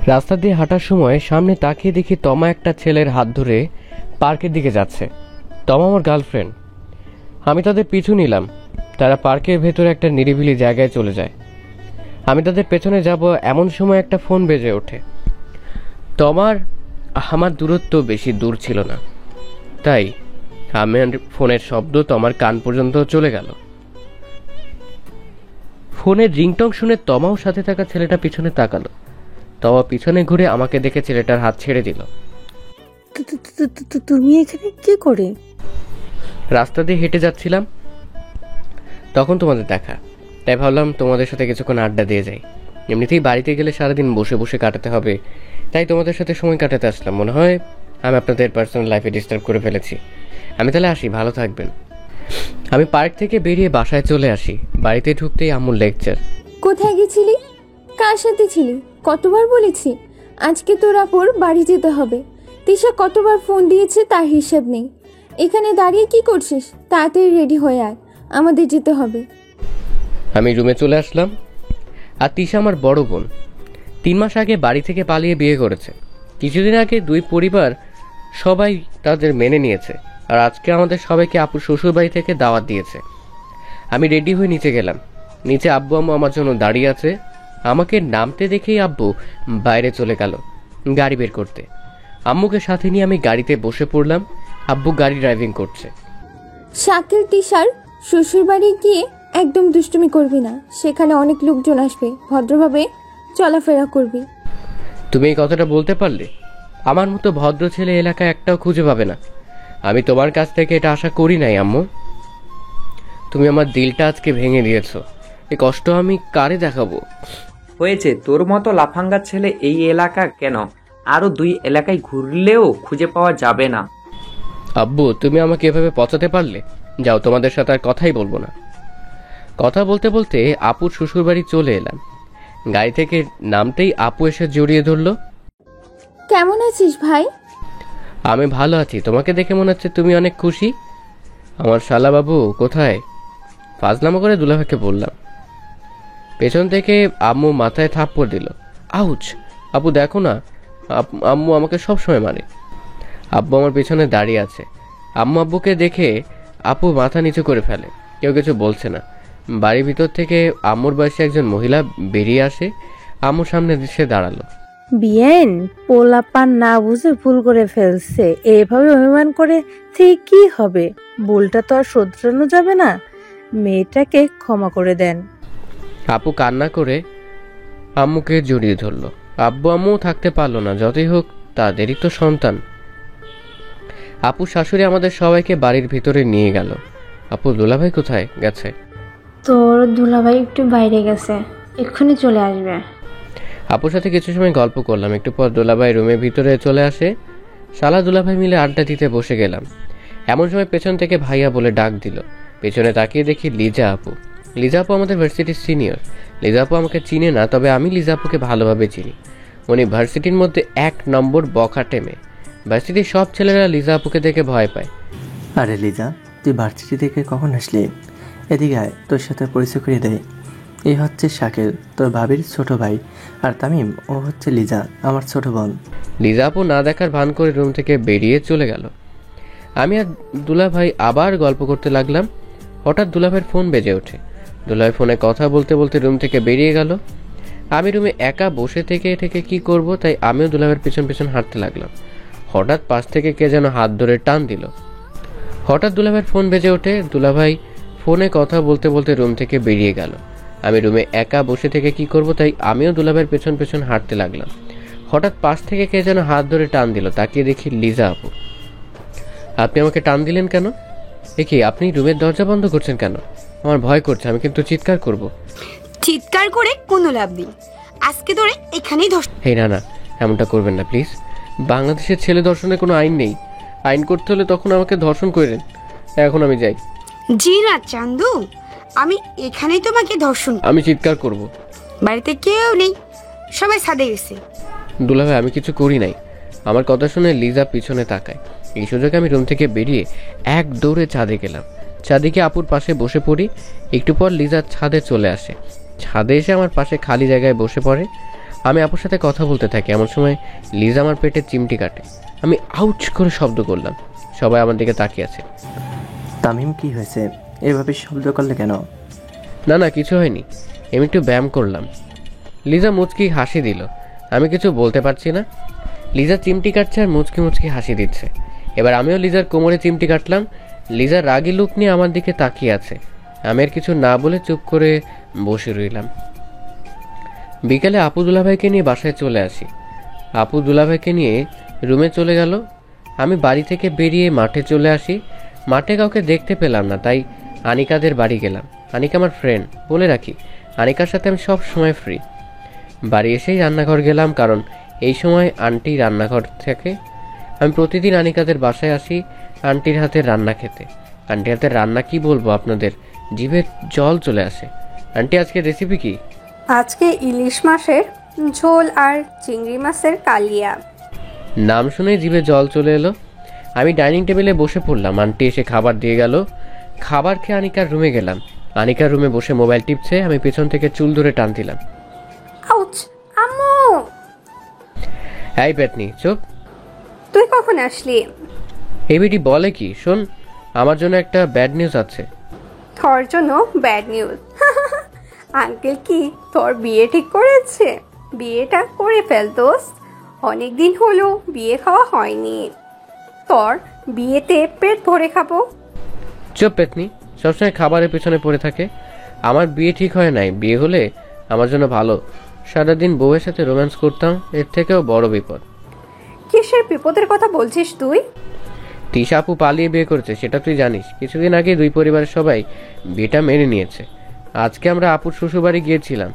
রাস্তা দিয়ে হাঁটার সময় সামনে তাকিয়ে দেখি তমা একটা ছেলের হাত ধরে পার্কের দিকে যাচ্ছে। তমা আমার গার্লফ্রেন্ড। আমি তাদের পিছু নিলাম। তারা পার্কের ভেতরে একটা নিরিবিলি জায়গায় চলে যায়। আমি তাদের পেছনে যাব, এমন সময় একটা ফোন বেজে ওঠে। তমার আমার দূরত্ব বেশি দূর ছিল না, তাই আমার ফোনের শব্দ তমার কান পর্যন্ত চলে গেল। ফোনের রিংটং শুনে তমাও সাথে থাকা ছেলেটা পিছনে তাকালো। তমা পিছনে ঘুরে আমাকে দেখে ছেলেটার হাত ছেড়ে দিল। তুমি এখানে কি করে? রাস্তা দিয়ে হেঁটে যাচ্ছিলাম, তখন তোমাদের দেখা, তাই ভাবলাম তোমাদের সাথে কিছুক্ষণ আড্ডা দিয়ে যাই। এমনিতেই বাড়িতে গেলে সারাদিন বসে বসে কাটাতে হবে, তাই তোমাদের সাথে সময় কাটাতে আসলাম। মনে হয় আমি আপনাদের পার্সোনাল লাইফে ডিস্টার্ব করে ফেলেছি। আমি তাহলে আসি, ভালো থাকবেন। আমি পার্ক থেকে বেরিয়ে বাসায় চলে আসি। বাড়িতে ঢুকতেই আম্মুর লেকচার। কোথায় গেছিলি? কার সাথে ছিলি? কতবার বলেছি আজকে তোর আপুর বাড়ি যেতে হবে। তিশা কতবার ফোন দিয়েছে তার হিসেব নেই। এখানে দাঁড়িয়ে কি করছিস? তাড়াতাড়ি রেডি হয়ে আয়, আমাদের যেতে হবে। আমি রুমে চলে আসলাম। আর তিশা আমার বড় বোন, 3 মাস আগে বাড়ি থেকে পালিয়ে বিয়ে করেছে। কিছুদিন আগে দুই পরিবার সবাই তাদের মেনে নিয়েছে, আর আজকে আমাদের সবাইকে আপুর শ্বশুর বাড়ি থেকে দাওয়াত দিয়েছে। আমি রেডি হয়ে নিচে গেলাম। নিচে আব্বু আম্মু আমার জন্য দাঁড়িয়ে আছে। আমাকে নামতে দেখেই আব্বু বাইরে চলে গেল গাড়ি বের করতে। আম্মুকে সাথে নিয়ে আমি গাড়িতে বসে পড়লাম। আব্বু গাড়ি ড্রাইভিং করছে। শাকিল তিশার শ্বশুর বাড়ি গিয়ে একদম দুষ্টুমি করবি না, সেখানে অনেক লোকজন আসবে, ভদ্রভাবে চলাফেরা করবি। তুমি এই কথাটা বলতে পারলে? আমার মতো ভদ্র ছেলে এলাকায় একটাও খুঁজে পাবে না। আমি তোমার কাছ থেকে এটা আশা করি নাই আম্মু। তুমি আমার দিলটা আজকে ভেঙে দিয়েছো। এই কষ্ট আমি কারে দেখাবো? হয়েছে, তোর মতো লাফাঙ্গা ছেলে এই এলাকা কেন, আরো 2 এলাকায় ঘুরলেও খুঁজে পাওয়া যাবে না। আব্বু, তুমি আমাকে এভাবে পচাতে পারলে? যাও, তোমাদের সাথে আর কথাই বলবো না। কথা বলতে বলতে আপুর শ্বশুরবাড়ি চলে এলাম। গাড়ি থেকে নামতেই আপু এসে জড়িয়ে ধরলো। কেমন আছিস ভাই? আমি ভালো আছি। তোমাকে দেখে মনে হচ্ছে তুমি অনেক খুশি। আমার শালা বাবু কোথায়? ফাজলামো করে দুলাভাইকে বললাম। পেছন থেকে আম্মু মাথায় থাপ্পড় দিল। আউচ! আপু দেখো না, আম্মু আমাকে সব সময় মারে। আব্বু আমার পেছনে দাঁড়িয়ে আছে। আম্মু আব্বুকে দেখে আপু মাথা নিচু করে ফেলে। কেউ কিছু বলছে না। বাড়ির ভিতর থেকে আম্মুর বয়সী একজন মহিলা বেরিয়ে আসে। আম্মুর সামনে এসে দাঁড়ালো। বিয়েন পোলাপান না বুঝে ভুল করে ফেলছে, এভাবে অভিমান করে ঠিক কি হবে? ভুলটা তো আর শোধরানো যাবে না, মেয়েটাকে ক্ষমা করে দেন। আপু কান্না করে আম্মুকে জড়িয়ে ধরলো। আব্বু আম্মু থাকতে পারলো না, যতই হোক তাদেরই তো সন্তান। আপু শাশুড়ি আমাদের সবাইকে বাড়ির ভিতরে নিয়ে গেল। আপু, দুলাভাই কোথায় গেছে? তোর দুলাভাই একটু বাইরে গেছে, এক্ষুনি চলে আসবে। আপুর সাথে কিছু সময় গল্প করলাম। একটু পর দুলাভাই রুমের ভিতরে চলে আসে। শালা দুলাভাই মিলে আড্ডা দিতে বসে গেলাম। এমন সময় পেছন থেকে ভাইয়া বলে ডাক দিল। পেছনে তাকিয়ে দেখি লিজা আপু। লিজা আপু আমাদের ভার্সিটির সিনিয়র। লিজা আপু আমাকে চিনে না, তবে আমি লিজা আপুকে ভালোভাবে চিনি। উনি ভার্সিটির মধ্যে 1 নম্বর বখাটে মেয়ে। ভার্সিটির সব ছেলেরা লিজা আপুকে দেখে ভয় পায়। আরে লিজা, তুই ভার্সিটি থেকে কখন আসলি? এদিকে আয়, তোর সাথে পরিচয় করিয়ে দেয়। এই হচ্ছে শাকিল, তোর ভাবির ছোট ভাই। আর তামিম, ও হচ্ছে লিজা, আমার ছোট বোন। লিজা আপু না দেখার ভান করে রুম থেকে বেরিয়ে চলে গেল। আমি আর দুলাভাই আবার গল্প করতে লাগলাম। হঠাৎ দুলাভাইয়ের ফোন বেজে ওঠে। দুলাভাই ফোনে কথা বলতে বলতে রুম থেকে বেরিয়ে গেল। আমি রুমে একা বসে থেকে কি করব, তাই আমিও দুলাভাইয়ের পিছন পিছন হাঁটতে লাগলাম। হঠাৎ পাশ থেকে কে যেন হাত ধরে টান দিল। হঠাৎ দুলাভাইয়ের ফোন বেজে ওঠে। দুলাভাই ফোনে কথা বলতে বলতে রুম থেকে বেরিয়ে গেল। আমি রুমে একা বসে থেকে কি করব, তাই আমিও দুলাভাইয়ের পেছন পেছন হাঁটতে লাগলাম। হঠাৎ পাশ থেকে কে যেন হাত ধরে টান দিল। তাকিয়ে দেখি লিজা আপু। আপনি আমাকে টান দিলেন কেন? কি, আপনি রুমের দরজা বন্ধ করছেন কেন? আমার ভয় করছে, আমি কিন্তু চিৎকার করব। চিৎকার করে কোনো লাভ নেই, আজকে ধরে এখানেই ধর্ষণ। এই না, এমনটা করবেন না প্লিজ। বাংলাদেশের ছেলে ধর্ষণের কোনো আইন নেই। আইন করতে হলে তখন আমাকে ধর্ষণ করেন। এখন আমি যাই। জি না চান্দু, আমি এখানেই তোমাকে ধর্ষণ। আমি চিৎকার করব। বাড়িতে কেউ নেই, সবাই ছাদে গেছে। দুলাভাই, আমি কিছু করি নাই। আমার কথা শুনে লিজা পিছনে তাকায়। এই সুযোগে আমি রুম থেকে বেরিয়ে এক দৌড়ে ছাদে গেলাম। ছাদে গিয়ে আপুর পাশে বসে পড়ি। একটু পর লিজা ছাদে চলে আসে। ছাদে এসে আমার পাশে খালি জায়গায় বসে পড়ে। আমি আপুর সাথে কথা বলতে থাকি, এমন সময় লিজা আমার পেটে চিমটি কাটে। আমি আউচ করে শব্দ করলাম। সবাই আমার দিকে তাকিয়ে আছে। তামিম কি হয়েছে, এভাবে শব্দ করলে কেন? না না, কিছু হয়নি, আমি একটু ব্যায়াম করলাম। লিজা মুচকি হাসি দিল। আমি কিছু বলতে পারছি না। লিজা চিমটি কাটছে আর মুচকি মুচকি হাসি দিচ্ছে। এবার আমিও লিজার কোমরে চিমটি কাটলাম। লিজার রাগী লুক নিয়ে আমার দিকে তাকিয়ে আছে। আমি আর কিছু না বলে চুপ করে বসে রইলাম। বিকেলে আপু দুলাভাইকে নিয়ে বাসায় চলে আসি। আপু দুলাভাইকে নিয়ে রুমে চলে গেল। আমি বাড়ি থেকে বেরিয়ে মাঠে চলে আসি। মাঠে কাউকে দেখতে পেলাম না, তাই আনিকাদের বাড়ি গেলাম। আনিকা আমার ফ্রেন্ড, বলে রাখি আনিকার সাথে আমি সব সময় ফ্রি। বাড়ি এসেই রান্নাঘর গেলাম, কারণ এই সময় আন্টি রান্নাঘর থাকে। আমি প্রতিদিন আনিকাদের বাসায় আসি আন্টির হাতের রান্না খেতে। আন্টির হাতের রান্না কি বলবো আপনাদের, জিভে জল চলে আসে। আন্টি, আজকের রেসিপি কি? আজকে ইলিশ মাছের ঝোল আর চিংড়ি মাছের কালিয়া। নাম শুনে জিভে জল চলে এলো। আমি ডাইনিং টেবিলে বসে পড়লাম। আন্টি এসে খাবার দিয়ে গেল। খাবার খেয়ে আনিকার রুমে গেলাম। আনিকার রুমে বসে মোবাইল টিপছে। আমি পেছন থেকে চুল ধরে টান দিলাম। আউচ! আম্মু! এই পেতনি, চুপ। তুই কখন আসলি? এই বেটি বলে কি, শোন, আমার জন্য একটা ব্যাড নিউজ আছে। তোর জন্য ব্যাড নিউজ? আঙ্কেল কি তোর বিয়ে ঠিক করেছে? বিয়েটা করে ফেল দোস্ত, অনেকদিন হলো বিয়ে খাওয়া হয়নি। তোর বিয়েতে পেট ভরে খাবো। চুপ পেতনি, সবসময় খাবারের পেছনে পড়ে থাকে। আমার বিয়ে ঠিক হয় নাই, বিয়ে হলে আমার জন্য ভালো। সারাদিন বউয়ের সাথে রোম্যান্স করতাম, এর থেকেও বড় বিপদ। কিসের বিপদের কথা বলছিস তুই? তিশা আপু পালিয়ে বিয়ে করেছে, সেটা তুই জানিস। কিছুদিন আগে দুই পরিবারের সবাই বিয়েটা মেনে নিয়েছে। আজকে আমরা আপুর শ্বশুরবাড়ি গিয়েছিলাম।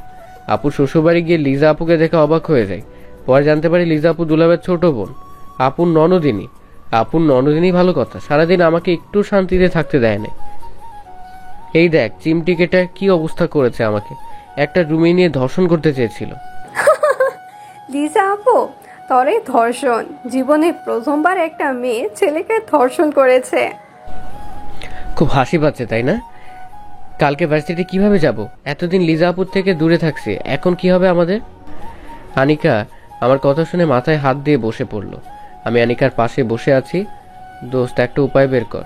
আপুর শ্বশুরবাড়ি গিয়ে লিজা আপুকে দেখে অবাক হয়ে যাই। পরে জানতে পারি লিজা আপু দুলাভের ছোট বোন, আপুর ননদিনী। আপুর ননদিনী ভালো কথা, সারাদিন আমাকে একটু শান্তিতে থাকতে দেয় না। এই দেখ, চিমটি কেটে কি অবস্থা করেছে আমাকে। একটা রুমে নিয়ে ধর্ষণ করতে চেয়েছিল। লিজা আপু, তোর এই ধর্ষণ, জীবনে প্রথমবার একটা মেয়ে ছেলেকে ধর্ষণ করেছে। খুব হাসি পাচ্ছে, তাই না? কালকে ভার্সিটি কিভাবে যাব? এতদিন লিজা আপুর থেকে দূরে থাকছি, এখন কি হবে আমাদের? আনিকা আমার কথা শুনে মাথায় হাত দিয়ে বসে পড়ল। আমি আনিকার পাশে বসে আছি। দোস্ত, একটা উপায় বের কর।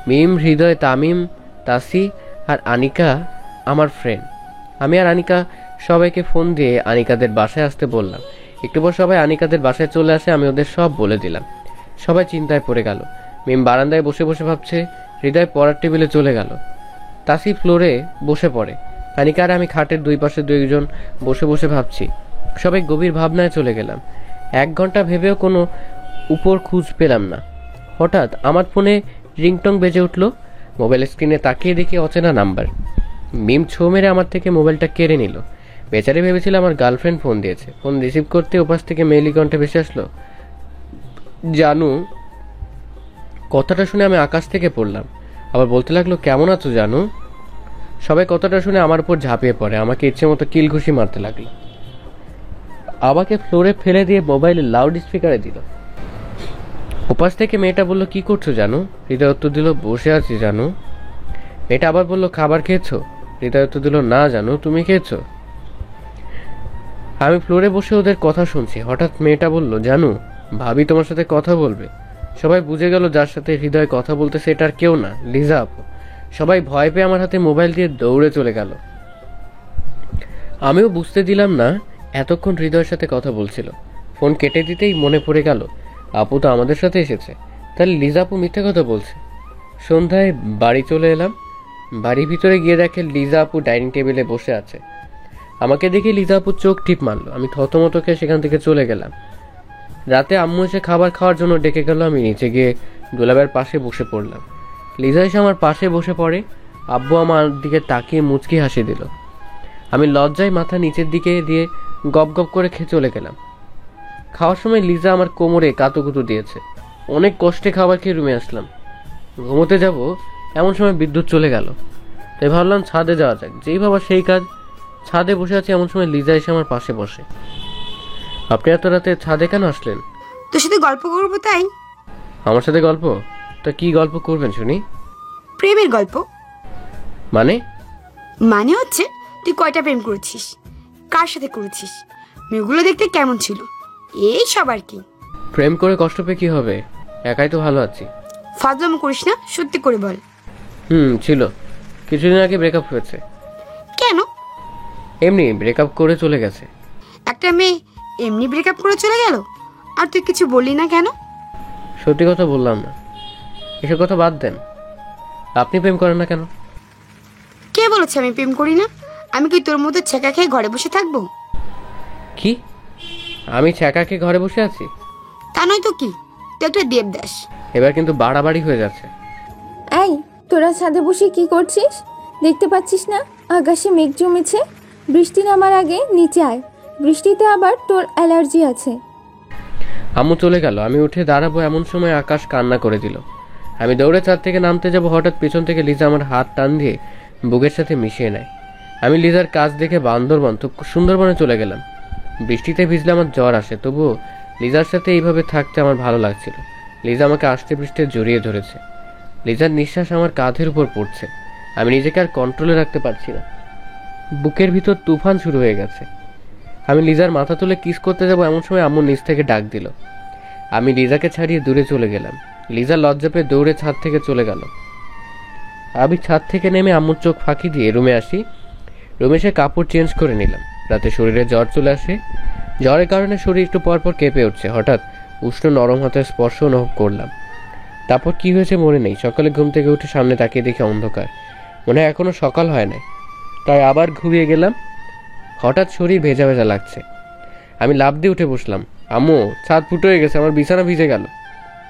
মিম, হৃদয়, তামিম, তাসি আর আনিকা আমার ফ্রেন্ড। আমি আর আনিকা সবাইকে ফোন দিয়ে আনিকাদের বাসায় আসতে বললাম। একটু পর সবাই আনিকাদের বাসায় চলে আসে। আমি ওদের সব বলে দিলাম। সবাই চিন্তায় পড়ে গেল। মিম বারান্দায় বসে বসে ভাবছে। হৃদয় পড়ার টেবিলে চলে গেল। তাসি ফ্লোরে বসে পড়ে। আনিকা আর আমি খাটের দুই পাশে দুইজন বসে বসে ভাবছি। সবাই গভীর ভাবনায় চলে গেলাম। 1 ঘন্টা ভেবেও কোনো উপর খুঁজ পেলাম না। হঠাৎ আমার ফোনে রিংটং বেজে উঠল। মোবাইল স্ক্রিনে তাকিয়ে দেখি অচেনা নাম্বার। মিম ছো মেরে আমার থেকে মোবাইলটা কেড়ে নিল। বেচারি ভেবেছিল আমার গার্লফ্রেন্ড ফোন দিয়েছে। ফোন রিসিভ করতে ওপাশ থেকে মেইলি কণ্ঠে ভেসে আসলো, জানু। কথাটা শুনে আমি আকাশ থেকে পড়লাম। আবার বলতে লাগলো, কেমন আছো জানু? সবাই কথাটা শুনে আমার উপর ঝাঁপিয়ে পড়ে। আমাকে ইচ্ছে মতো কিল ঘুষি মারতে লাগলো। আমাকে ফ্লোরে ফেলে দিয়ে মোবাইলে লাউড স্পিকারে দিল। ওপাশ থেকে মেয়েটা বলল, কি করছো জানু? হৃদয় উত্তর দিল, বসে আছি জানু। মেয়েটা আবার বলল, খাবার খেয়েছো? হৃদয় উত্তর দিল, না জানু, তুমি খেয়েছো? আমি ফ্লোরে বসে ওদের কথা শুনছি। হঠাৎ মেয়েটা বলল, জানু, ভাবি তোমার সাথে কথা বলবে। সবাই বুঝে গেল যার সাথে হৃদয় কথা বলতেছে এটা আর কেউ না, লিজা আপু। সবাই ভয় পেয়ে আমার হাতে মোবাইল দিয়ে দৌড়ে চলে গেল। আমিও বুঝতে দিলাম না এতক্ষণ হৃদয়ের সাথে কথা বলছিল। ফোন কেটে দিতেই মনে পড়ে গেল, আপু তো আমাদের সাথে এসেছে। তাহলে লিজা আপু মিথ্যে কথা বলছে। সন্ধ্যায় বাড়ি চলে এলাম। বাড়ির ভিতরে গিয়ে দেখে লিজা আপু ডাইনিং টেবিলে বসে আছে। আমাকে দেখে লিজা আপু চোখ টিপ মারল। আমি থতমত খেয়ে সেখান থেকে চলে গেলাম। রাতে আম্মু এসে খাবার খাওয়ার জন্য ডেকে গেল। আমি নিচে গিয়ে দুলাভাইয়ের পাশে বসে পড়লাম। লিজা এসে আমার পাশে বসে পড়ে। আব্বু আমার দিকে তাকিয়ে মুচকি হাসি দিল। আমি লজ্জায় মাথা নিচের দিকে দিয়ে গপ গপ করে খেয়ে চলে গেলাম। খাওয়ার সময় লিজা আমার কোমরে কাতুকুতু দিয়েছে। অনেক কষ্টে খাবার খেয়ে রুমে আসলাম। ঘুমোতে যাব এমন সময় বিদ্যুৎ চলে গেল। তাই ভাবলাম ছাদে যাওয়া যাক। যেই ভাবা সেই কাজ। ছাদে বসে আছি, এমন সময় লিজা এসে আমার পাশে বসে। আপনি এত রাতে ছাদে কেন আসলেন? তোর সাথে গল্প করবো তাই। আমার সাথে গল্প? তা কি গল্প করবেন শুনি? প্রেমের গল্প। মানে? মানে হচ্ছে তুই কয়টা প্রেম করেছিস, কার সাথে করেছিস? মেয়েগুলো দেখতে কেমন ছিল? এই সব আর কি। প্রেম করে কষ্ট পেয়ে কি হবে, একাই তো ভালো আছি। ফাজলামো করিস না, সত্যি করে বল। ছিল, কিছুদিন আগে ব্রেকআপ হয়েছে। কেন? এমনি ব্রেকআপ করে চলে গেছে। একটা মেয়ে এমনি ব্রেকআপ করে চলে গেল, আর তুই কিছু বললি না কেন? সত্যি কথা বললাম না। এসব কথা বাদ দেন, আপনি প্রেম করেন না কেন? কে বলেছে আমি প্রেম করি না? আমি কি তোর মতো ছেঁকা খেয়ে ঘরে বসে থাকবো? কি, আমি ছ্যাঁকাকে ঘরে বসে আছি? তা নয় তো কি, তুই একটা দেবদাস। এবার কিন্তু বাড়াবাড়ি হয়ে যাচ্ছে। এই, তোরা ছাদে বসে কি করছিস? দেখতে পাচ্ছিস না আকাশে মেঘ জমেছে? বৃষ্টি নামার আগে নিচে আয়, বৃষ্টিতে আবার তোর অ্যালার্জি আছে। আম্মু চলে গেল, আমি উঠে দাঁড়াবো এমন সময় আকাশ কান্না করে দিল। আমি দৌড়ে ছাদ থেকে নামতে যাব, হঠাৎ পেছন থেকে লিজা আমার হাত টান দিয়ে বুকের সাথে মিশিয়ে নেয়। আমি লিজার কাজ দেখে বান্দরবন তো সুন্দরবনে চলে গেলাম। বৃষ্টিতে ভিজলে আমার জ্বর আসে, তবুও লিজার সাথে এইভাবে থাকতে আমার ভালো লাগছিল। লিজা আমাকে আষ্টে পৃষ্ঠে জড়িয়ে ধরেছে। লিজার নিঃশ্বাস আমার কাঁধের উপর পড়ছে। আমি নিজেকে আর কন্ট্রোলে রাখতে পারছি না, বুকের ভিতর তুফান শুরু হয়ে গেছে। আমি লিজার মাথা তুলে কিস করতে যাব, এমন সময় আম্মু নিচ থেকে ডাক দিল। আমি লিজাকে ছাড়িয়ে দূরে চলে গেলাম। লিজা লজ্জা পেয়ে দৌড়ে ছাদ থেকে চলে গেল। আমি ছাদ থেকে নেমে আম্মুর চোখ ফাঁকি দিয়ে রুমে আসি। রুমে এসে কাপড় চেঞ্জ করে নিলাম। রাতে শরীরে জ্বর চলে আসে। জ্বরের কারণে শরীর একটু পর পর কেঁপে উঠছে। হঠাৎ উষ্ণ নরম হাতের স্পর্শ অনুভব করলাম। তারপর কি হয়েছে মনে নেই। সকালে ঘুম থেকে উঠে সামনে তাকিয়ে দেখি অন্ধকার, মনে হয় এখনো সকাল হয় নাই। তাই আবার ঘুমিয়ে গেলাম। হঠাৎ শরীর ভেজা ভেজা লাগছে। আমি লাফ দিয়ে উঠে বসলাম। আম্মু, ছাদ ফুটো হয়ে গেছে, আমার বিছানা ভিজে গেল,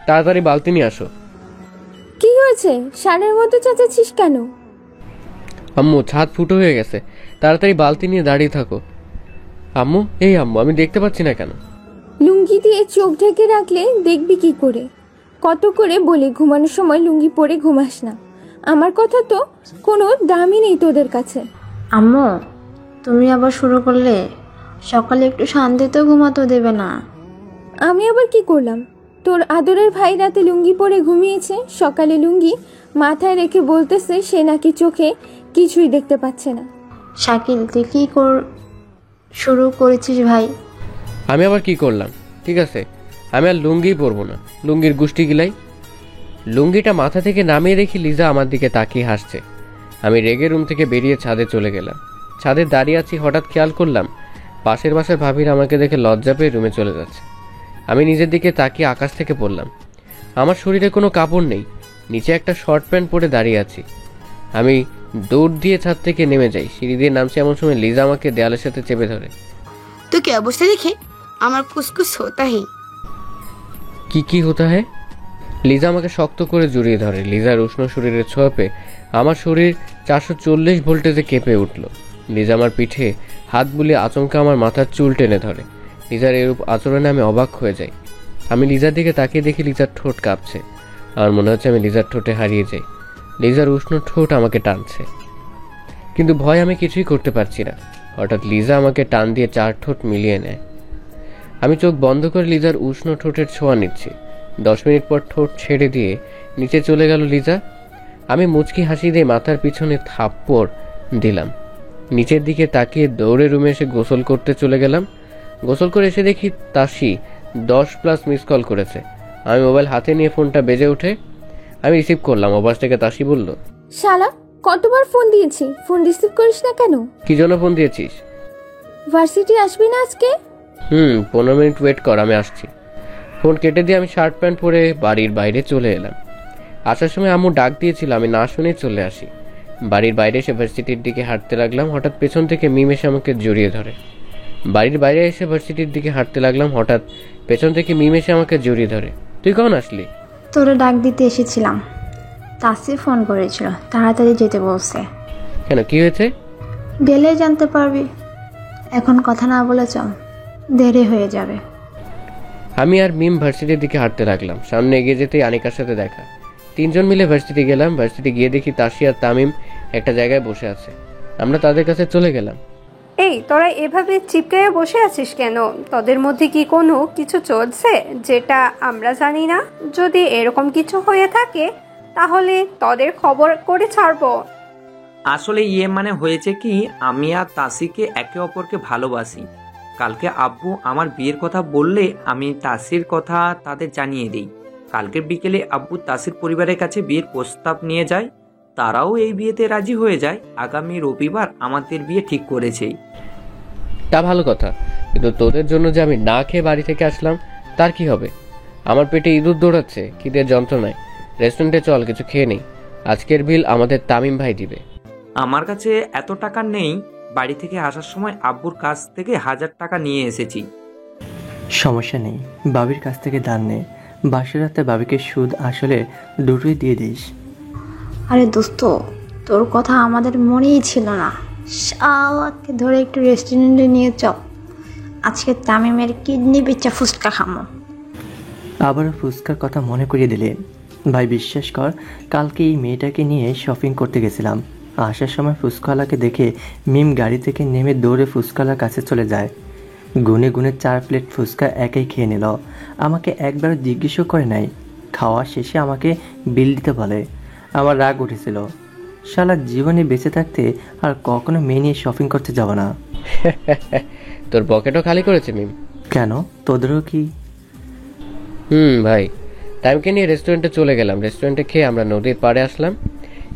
তাড়াতাড়ি বালতি নিয়ে আসো। কি হয়েছে? ষাঁড়ের মতো চেঁচাচ্ছিস কেন? আম্মু, ছাদ ফুটো হয়ে গেছে, তাড়াতাড়ি বালতি নিয়ে দাঁড়িয়ে থাকো। আম্মু, এই আম্মু, আমি দেখতে পাচ্ছি না কেন? লুঙ্গি দিয়ে চোখ ঢেকে রাখলে দেখবি কি করে? কত করে বলি ঘুমানোর সময় লুঙ্গি পরে ঘুমাস না। আমার কথা তো কোনো দামই নেই তোদের কাছে। আম্মু, তুমি আবার শুরু করলে। সকালে একটু শান্তিতেও ঘুমাতে দেবে না। আমি আবার কি করলাম? তোর আদরের ভাই রাতে লুঙ্গি পরে ঘুমিয়েছে, সকালে লুঙ্গি মাথায় রেখে বলতেছে সে নাকি চোখে কিছুই দেখতে পাচ্ছে না। শাকিল, তুই কি শুরু করেছিস ভাই? আমি আবার কি করলাম? ঠিক আছে, আমি আর লুঙ্গি পরবো না, লুঙ্গির গুষ্টি গিলাই। লুঙ্গিটা মাথা থেকে নামিয়ে দেখি লিজা আমার দিকে তাকিয়ে হাসছে। আমি রেগে রুম থেকে বেরিয়ে ছাদে চলে গেলাম। ছাদে দাঁড়িয়ে আছি, হঠাৎ খেয়াল করলাম পাশের বাসার ভাবির আমাকে দেখে লজ্জা পেয়ে রুমে চলে যাচ্ছে। আমি নিজের দিকে তাকিয়ে আকাশ থেকে পড়লাম। আমার শরীরে কোনো কাপড় নেই, নিচে একটা শর্ট প্যান্ট পরে দাঁড়িয়ে আছি। আমি দৌড় দিয়ে ছাদ থেকে নেমে যাই। সিঁড়ি দিয়ে নামছি এমন সময় লিজা আমাকে দেয়ালের সাথে চেপে ধরে। তোকে অবস্থা দেখে আমার কুসকুস হতা হে। কি হতা হে? লিজা আমাকে শক্ত করে জড়িয়ে ধরে। লিজার উষ্ণ শরীরের ছোঁয়া পেয়ে আমার শরীর 440 ভোল্টেজে কেঁপে উঠল। লিজা আমার পিঠে হাত বুলিয়ে আচমকা আমার মাথার চুল টেনে ধরে। লিজার এরূপ আচরণে আমি অবাক হয়ে যাই। আমি লিজার দিকে তাকিয়ে দেখি লিজার ঠোঁট কাঁপছে। আমার মনে হচ্ছে আমি লিজার ঠোঁটে হারিয়ে যাই। লিজার উষ্ণ ঠোঁট আমাকে টানছে, কিন্তু ভয় আমি কিছুই করতে পারছি না। হঠাৎ লিজা আমাকে টান দিয়ে 4 ঠোঁট মিলিয়ে নেয়। আমি চোখ বন্ধ করে লিজার উষ্ণ ঠোঁটের ছোঁয়া নিচ্ছি। 10 মিনিট পর ঠোঁট ছেড়ে দিয়ে নিচে চলে গেল লিজা। আমি মুচকি হাসি দিয়ে মাথার পিছনে থাপ্পড় দিলাম। নিচের দিকে তাকিয়ে দৌড়ে রুমে এসে গোসল করতে চলে গেলাম। গোসল করে এসে দেখি তাসি 10+ মিস কল করেছে। আমি মোবাইল হাতে নিয়ে ফোনটা বেজে ওঠে। আমি রিসিভ করলাম। অবাস থেকে তাসি বলল, শালা, কতবার ফোন দিয়েছি, ফোন রিসিভ করিস না কেন? কি জন্য ফোন দিয়েছিস? ভার্সিটি আসবি না আজকে? 15 মিনিট ওয়েট কর, আমি আসছি। ফোন কেটে দিয়ে আমি শার্ট প্যান্ট পরে বাড়ির বাইরে চলে এলাম। আসার সময় আম্মু ডাক দিয়েছিল, আমি না শুনে চলে আসি। বাড়ির বাইরে এসে ভার্সিটির দিকে হাঁটতে লাগলাম। হঠাৎ পেছন থেকে মিম এসে আমাকে জড়িয়ে ধরে। বাড়ির বাইরে এসে ভার্সিটির দিকে হাঁটতে লাগলাম। হঠাৎ পেছন থেকে মিম এসে আমাকে জড়িয়ে ধরে। তুই কখন আসলি? তোরে ডাক দিতে এসেছিলাম। তাসি ফোন করেছিল, তাড়াতাড়ি যেতে বলছে। কেন, কি হয়েছে? গেলে জানতে পারবি, এখন কথা না বলে চল, দেরি হয়ে যাবে। আমি আর মিম ভার্সিটির দিকে হাঁটতে লাগলাম। সামনে এগিয়ে যেতেই আনিকার সাথে দেখা। 3 জন মিলে ভার্সিটি গেলাম। ভার্সিটি গিয়ে দেখি তাসি আর তামিম একটা জায়গায় বসে আছে। আমরা তাদের কাছে চলে গেলাম। এই, তোরা এভাবে চিপকে বসে আছিস কেন? তোদের মধ্যে কি কোনো কিছু চলছে যেটা আমরা জানি না? যদি এরকম কিছু হয়ে থাকে তাহলে তোদের খবর করে ছাড়বো। আসলে মানে হয়েছে কি, আমি আর তাসিকে একে অপরকে ভালোবাসি। কালকে আব্বু আমার বিয়ের কথা বললে আমি তাসির কথা তাদের জানিয়ে দিই। কালকের বিকেলে আব্বু তাসির পরিবারের কাছে বিয়ের প্রস্তাব নিয়ে যায়। তারাও এই বিয়েতে রাজি হয়ে যায়। আগামী রবিবার আমাদের বিয়ে ঠিক করেছে। তা ভালো কথা, কিন্তু তোদের জন্য যে আমি না খেয়ে বাড়ি থেকে আসলাম তার কি হবে? আমার পেটে ইঁদুর দৌড়াচ্ছে খিদের যন্ত্রণায়। রেস্টুরেন্টে চল, কিছু খেয়ে নেই। আজকের বিল আমাদের তামিম ভাই দিবে। আমার কাছে এত টাকা নেই। বাড়ি থেকে আসার সময় আব্বুর কাছ থেকে 1000 টাকা নিয়ে এসেছি। সমস্যা নেই, বাবির কাছ থেকে ধার নে। বাসের রাতে বাবিকে সুদ আসলে দুটোই দিয়ে দিস। আরে দোস্ত, তোর কথা আমাদের মনেই ছিল না। শালাকে ধরে একটু রেস্টুরেন্টে নিয়ে চল। আজকে তামিমের কিডনি বেচা ফুচকা খামো। আবারও ফুচকার কথা মনে করিয়ে দিলে। ভাই বিশ্বাস কর, কালকে এই মেয়েটাকে নিয়ে শপিং করতে গেছিলাম। আসার সময় ফুচকাওয়ালাকে দেখে মিম গাড়ি থেকে নেমে দৌড়ে ফুচকাওয়ালার কাছে চলে যায়। গুনে গুনে 4 প্লেট ফুচকা একাই খেয়ে নিল। আমাকে একবারও জিজ্ঞেসও করে নাই। খাওয়া শেষে আমাকে বিল দিতে বলে। আমার রাগ উঠেছিল। শালা জীবনে বেঁচে থাকতে আর কখনো মেয়ে নিয়ে শপিং করতে যাব না। তোর পকেটও খালি করেছে মিম। কেন, তোদেরও কি? ভাই, টাইমকে নিয়ে রেস্টুরেন্টে চলে গেলাম। রেস্টুরেন্টে খেয়ে আমরা নদীর পাড়ে আসলাম।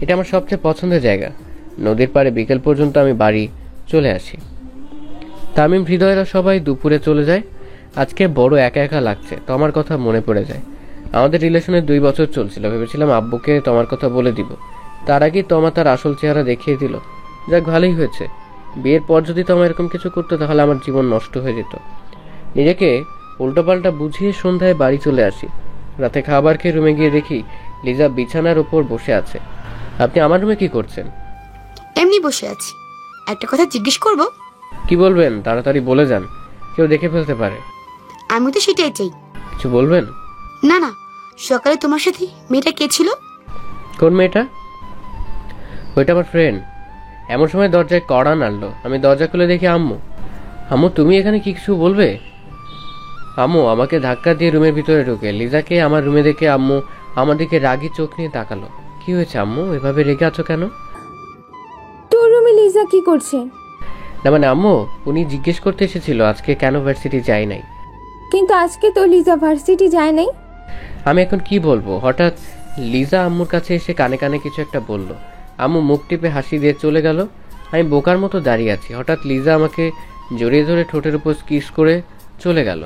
এটা আমার সবচেয়ে পছন্দের জায়গা। নদীর পাড়ে বিকেল পর্যন্ত আমি বাড়ি চলে আসি। তামিম হৃদয়েরা সবাই দুপুরে চলে যায়। আজকে বড় একা একা লাগছে। তোমার কথা মনে পড়ে যায়। আমাদের রিলেশনের 2 বছর চলছিল। ভেবেছিলাম আব্বুকে তোমার কথা বলে দিব। তার আগেই তোমার তার আসল চেহারা দেখিয়ে দিল। যাক, ভালোই হয়েছে। বিয়ের পর যদি তোমার এরকম কিছু করতো তাহলে আমার জীবন নষ্ট হয়ে যেত। নিজেকে উল্টোপাল্টা বুঝিয়ে সন্ধ্যায় বাড়ি চলে আসি। রাতে খাবার খেয়ে রুমে গিয়ে দেখি লিজা বিছানার উপর বসে আছে। আপনি আমার রুমে কি করছেন? এমনি বসে আছি। একটা কথা জিজ্ঞেস করব? কি বলবেন? তাড়াতাড়ি বলে যান, কেউ দেখে ফেলতে পারে। আমি তো সেটাই চাই। কিছু বলবেন? না না, সকালে তোমার সাথে মেয়েটা কে ছিল? কোন মেয়েটা? ওইটা আমার ফ্রেন্ড। এমন সময় দরজায় কড়া নাড়লো। আমি দরজা খুলে দেখি আম্মু। আম্মু, তুমি এখানে কি কিছু বলবে? আম্মু আমাকে ধাক্কা দিয়ে রুমের ভিতরে ঢুকে। লিজাকে আমার রুমে দেখে আম্মু আমার দিকে রাগী চোখ নিয়ে তাকালো। কি হয়েছে আম্মু, এভাবে রেগে আছো কেন? তোর রুমে লিজা কি করছে? না মানে আম্মু, উনি জিজ্ঞেস করতে এসেছিল আজকে কেন ভার্সিটি যাই নাই। কিন্তু আজকে তো লিজা ভার্সিটি যায় নাই। আমি এখন কি বলবো? হঠাৎ লিজা আম্মুর কাছে এসে কানে কানে কিছু একটা বলল। আম্মু মুখ টিপে হাসি দিয়ে চলে গেল। আমি বোকার মতো দাঁড়িয়ে আছি। হঠাৎ লিজা আমাকে জড়িয়ে ধরে ঠোঁটের উপর কিস করে চলে গেল।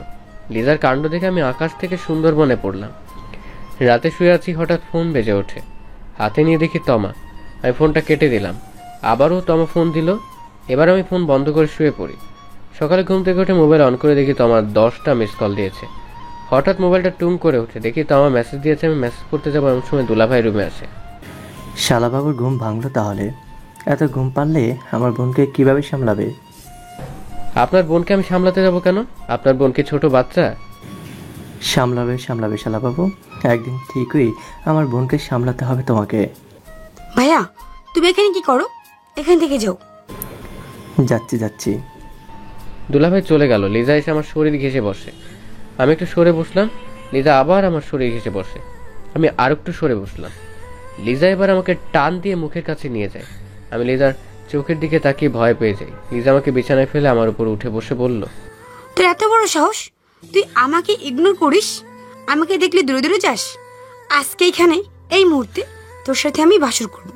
লিজার কাণ্ড দেখে আমি আকাশ থেকে সুন্দরবনে পড়লাম। রাতে শুয়ে আছি, হঠাৎ ফোন বেজে ওঠে। হাতে নিয়ে দেখি তমা। আমি ফোনটা কেটে দিলাম। আবারও তমা ফোন দিল। এবার আমি ফোন বন্ধ করে শুয়ে পড়ি। সকালে ঘুম থেকে উঠে মোবাইল অন করে দেখি তমা 10টা মিস কল দিয়েছে। হঠাৎ মোবাইলটা টুং করে উঠে দেখি তমা মেসেজ দিয়েছে। আমি মেসেজ করতে যাবো এমন সময় দুলাভাই রুমে আসে। শালাবাবুর ঘুম ভাঙলো তাহলে? এত ঘুম পারলে আমার বোনকে কিভাবে সামলাবে? আপনার বোনকে আমি সামলাতে যাবো কেন? আপনার বোন কি ছোট বাচ্চা? সামলাবে সামলাবে শালাবাবু। একদিন ঠিকই আমার বোনকে সামলাতে হবে তোমাকে। ভাইয়া, তুমি এখানে কি করো? এখান থেকে যাও। যাচ্ছি যাচ্ছি। দুলাভাই চলে গেল। লিজা এসে আমার শরীর ঘেঁষে বসে। আমি একটু সরে বসলাম। লিজা আবার আমার শরীর ঘেঁষে বসে। আমি আর একটু সরে বসলাম। লিজা এবার আমাকে টান দিয়ে মুখের কাছে নিয়ে যায়। আমি লিজার চোখের দিকে তাকিয়ে ভয় পেয়ে যাই। লিজা আমাকে বিছানায় ফেলে আমার উপর উঠে বসে বলল, তোর এত বড় সাহস, তুই আমাকে ইগনোর করিস, আমাকে দেখলে দূরে দূরে যাস। আজকে এখানে এই মুহূর্তে তোর সাথে আমি বাসর করব।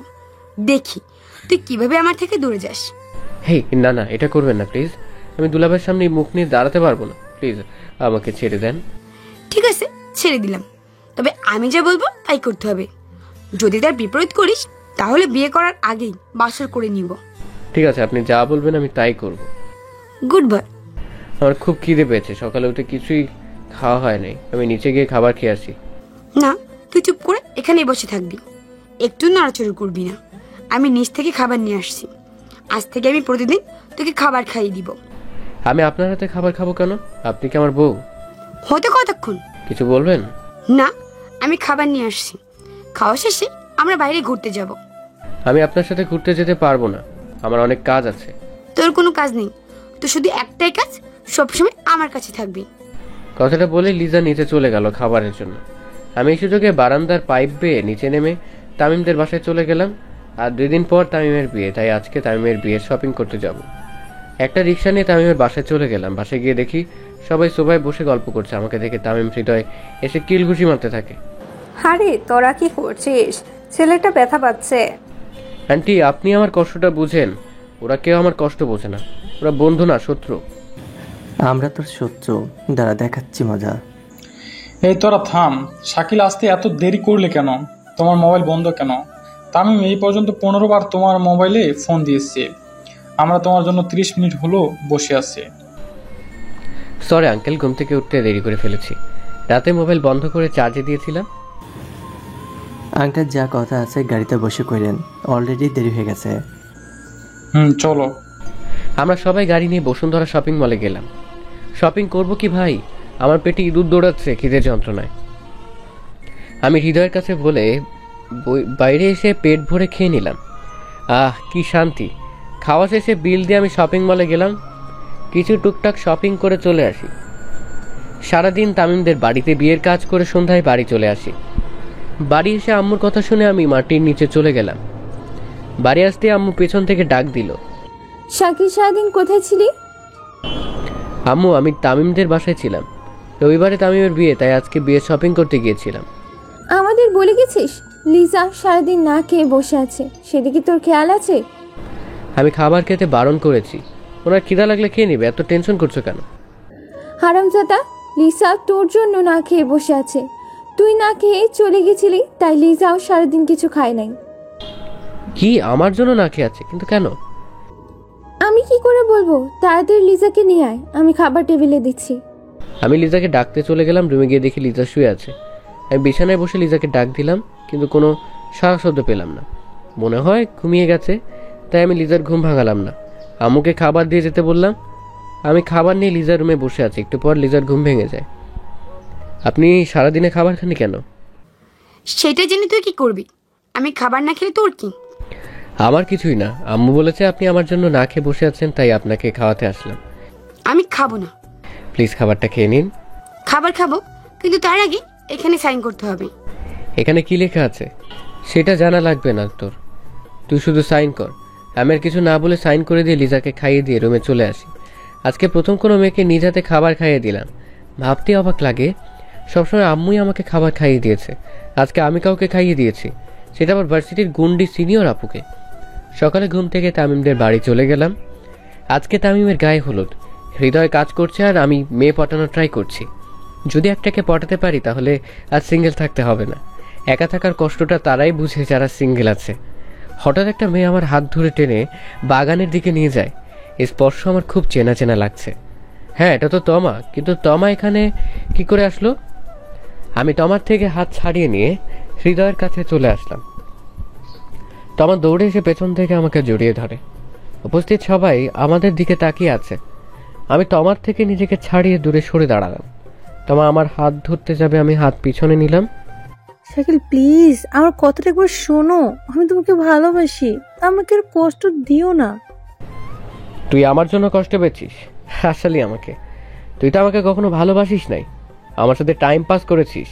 দেখি তুই কিভাবে আমার থেকে দূরে যাস। হেই, না না, এটা করবেন না প্লিজ। আমি দুলাভাইয়ের সামনে মুখ নিয়ে দাঁড়াতে পারবো না। প্লিজ আমাকে ছেড়ে দেন। ঠিক আছে, ছেড়ে দিলাম। তবে আমি যা বলবো তাই করতে হবে। যদি তার বিপরীত করিস তাহলে বিয়ে করার আগেই বাসর করে নিব। ঠিক আছে, আপনি যা বলবেন আমি তাই করব। Good boy. আমার খুব খিদে পেয়েছে। সকালে উঠে কিছুই খাওয়া হয় নাই। আমি নিচে গিয়ে খাবার খেয়ে আসি। না, তুই চুপ করে এখানেই বসে থাকবি, একটু নড়াচড়া করবি না। আমি নিচ থেকে খাবার নিয়ে আসছি। আজ থেকে আমি প্রতিদিন তোকে খাবার খাইয়ে দিব। আমি আপনার হাতে খাবার খাবো কেন? আপনি কি আমার বউ? হতে কতক্ষণ? কিছু বলবেন? না, আমি খাবার নিয়ে আসছি। খাওয়া শেষে আমরা বাইরে ঘুরতে যাব। আমি আপনার সাথে ঘুরতে যেতে পারবো না। আমার অনেক কাজ আছে। তোর কোনো কাজ নেই, তো শুধু একটাই কাজ, সবসময় আমার কাছে থাকবি। কথাটা বলে লিজা নিচে চলে গেল খাবারের জন্য। আমি এই সুযোগে বারান্দার পাইপ বেয়ে নিচে নেমে তামিমদের বাসায় চলে গেলাম। আর 2 দিন পর তামিমের বিয়ে, তাই আজকে তামিমের বিয়ের শপিং করতে যাব। একটা রিক্সা নিয়ে তামিমের বাসায় চলে গেলাম। বাসায় গিয়ে দেখি সবাই সোফায় বসে গল্প করছে। আমাকে দেখে তামিম হৃদয় এসে কিল ঘুষি মারতে থাকে। আরে তোরা কি করছিস? ছেলেটা ব্যথা পাচ্ছে। আন্টি, আপনি আমার কষ্টটা বুঝেন। ওরা কেউ আমার কষ্ট বোঝে না। ওরা বন্ধু না, শত্রু। আমরা তোর শত্রু, দাঁড়া দেখাচ্ছি মজা। এই তোরা থাম। শাকিল আসতে এত দেরি করলে কেন? তোমার মোবাইল বন্ধ কেন? তামিম এই পর্যন্ত 15 বার তোমার মোবাইলে ফোন দিয়েছে। আমরা তোমার জন্য 30 মিনিট হলো বসে আছি। সরি আঙ্কেল, ঘুম থেকে উঠতে দেরি করে ফেলেছি। রাতে মোবাইল বন্ধ করে চার্জে দিয়েছিলাম। আঙ্কেল যা কথা আছে গাড়িতে বসে কইলেন, অলরেডি দেরি হয়ে গেছে। চলো। আমরা সবাই গাড়ি নিয়ে বসুন্ধরা শপিং মলে গেলাম। শপিং করব কি ভাই, আমার পেটে ইঁদুর দৌড়াচ্ছে খিদের যন্ত্রণায়। আমি হৃদয়ের কাছে বলে বাইরে এসে পেট ভরে খেয়ে নিলাম। কি শান্তি। খাওয়া শেষে বিল দিয়ে আমি শপিং মলে গেলাম। কিছু টুকটাক শপিং করে চলে আসি। সারাদিন তামিমদের বাড়িতে বিয়ের কাজ করে সন্ধ্যায় বাড়ি চলে আসি। বাড়ি এসে আম্মুর কথা শুনে আমি মাটির নিচে চলে গেলাম। বাড়ি আসতে আম্মু পেছন থেকে ডাক দিল, শাকিল সারাদিন কোথায় ছিলি? আম্মু, আমি তামিমদের বাসায় ছিলাম। রবিবারে তামিমের বিয়ে, তাই আজকে বিয়ে শপিং করতে গিয়েছিলাম। আমাদের বলে গেছিস লিজা সারাদিন না খেয়ে বসে আছে, সেদিকে তোর খেয়াল আছে? আমি খাবার খেতে বারণ করেছি। ওনার খিদা লাগলে খেয়ে নিবে, এত টেনশন করছো কেন? হারামজাদা, লিসা তোর জন্য না খেয়ে বসে আছে। তুই না খেয়ে চলে গেছিলি, তাই লিজাও সারাদিন কিছু খায় নাই। কি আমার জন্য না খেয়ে আছে? কিন্তু কেন? আমি কি করে বলবো? তাড়াতাড়ি লিজাকে নিয়ে আয়, আমি খাবার টেবিলে দিচ্ছি। আমি লিজাকে ডাকতে চলে গেলাম। রুমে গিয়ে দেখি লিজা শুয়ে আছে। আমি বিছানায় বসে লিজাকে ডাক দিলাম, কিন্তু কোনো সাড়া শব্দ পেলাম না। মনে হয় ঘুমিয়ে গেছে, তাই আমি লিজার ঘুম ভাঙালাম না। আম্মুকে খাবার দিয়ে যেতে বললাম। আমি খাবার নিয়ে লিজার রুমে বসে আছি। একটু পর লিজার ঘুম ভেঙে যায়। আপনি সারাদিনে খাবার খানি কেন? সেটা জেনে তুই কি করবি? আমি খাবার না খেলে তোর কি? আমার কিছুই না। আম্মু বলেছে আপনি আমার জন্য না খেয়ে বসে আছেন, তাই আপনাকে খাওয়াতে আসলাম। আমি খাবো না। প্লিজ খাবারটা খেয়ে নিন। খাবার খাবো, কিন্তু তার আগে এখানে সাইন করতে হবে। এখানে কি লেখা আছে সেটা জানা লাগবে না তোর। তুই শুধু সাইন কর। আমি আর কিছু না বলে সাইন করে দিয়ে লিজাকে খাইয়ে দিয়ে রুমে চলে আসি। আজকে প্রথম কোনো মেয়েকে নিজ হাতে খাবার খাইয়ে দিলাম। ভাবতে অবাক লাগে, সবসময় আম্মুই আমাকে খাবার খাইয়ে দিয়েছে। আজকে আমি কাউকে খাইয়ে দিয়েছি, সেটা আবার ভার্সিটির গুন্ডি সিনিয়র আপুকে। সকালে ঘুম থেকে তামিমদের বাড়ি চলে গেলাম। আজকে তামিমের গায়ে হলুদ। হৃদয় কাজ করছে আর আমি মেয়ে পটানোর ট্রাই করছি। যদি একটাকে পটাতে পারি তাহলে আজ সিঙ্গেল থাকতে হবে না। একা থাকার কষ্টটা তারাই বুঝে যারা সিঙ্গেল আছে। হঠাৎ একটা মেয়ে আমার হাত ধরে টেনে বাগানের দিকে নিয়ে যায়। এই স্পর্শ আমার খুব চেনা চেনা লাগছে। হ্যাঁ, এটা তো তমা। কিন্তু তমা এখানে কি করে আসলো? আমি তমার থেকে হাত ছাড়িয়ে নিয়ে হৃদয়ের কাছে চলে আসলাম। তমা দৌড়ে এসে পেছন থেকে আমাকে জড়িয়ে ধরে। উপস্থিত সবাই আমাদের দিকে তাকিয়ে আছে। আমি তমার থেকে নিজেকে ছাড়িয়ে দূরে সরে দাঁড়ালাম। তমা আমার হাত ধরতে যাবে, আমি হাত পিছনে নিলাম। শাকিল প্লিজ আমার কথাটা একবার শোনো, আমি তোমাকে ভালোবাসি, আমাকে আর কষ্ট দিও না। তুই আমার জন্য কষ্ট পেয়েছিস? আসলে আমাকে তুই তো আমাকে কখনো ভালোবাসিস নাই। আমার সাথে টাইম পাস করেছিস,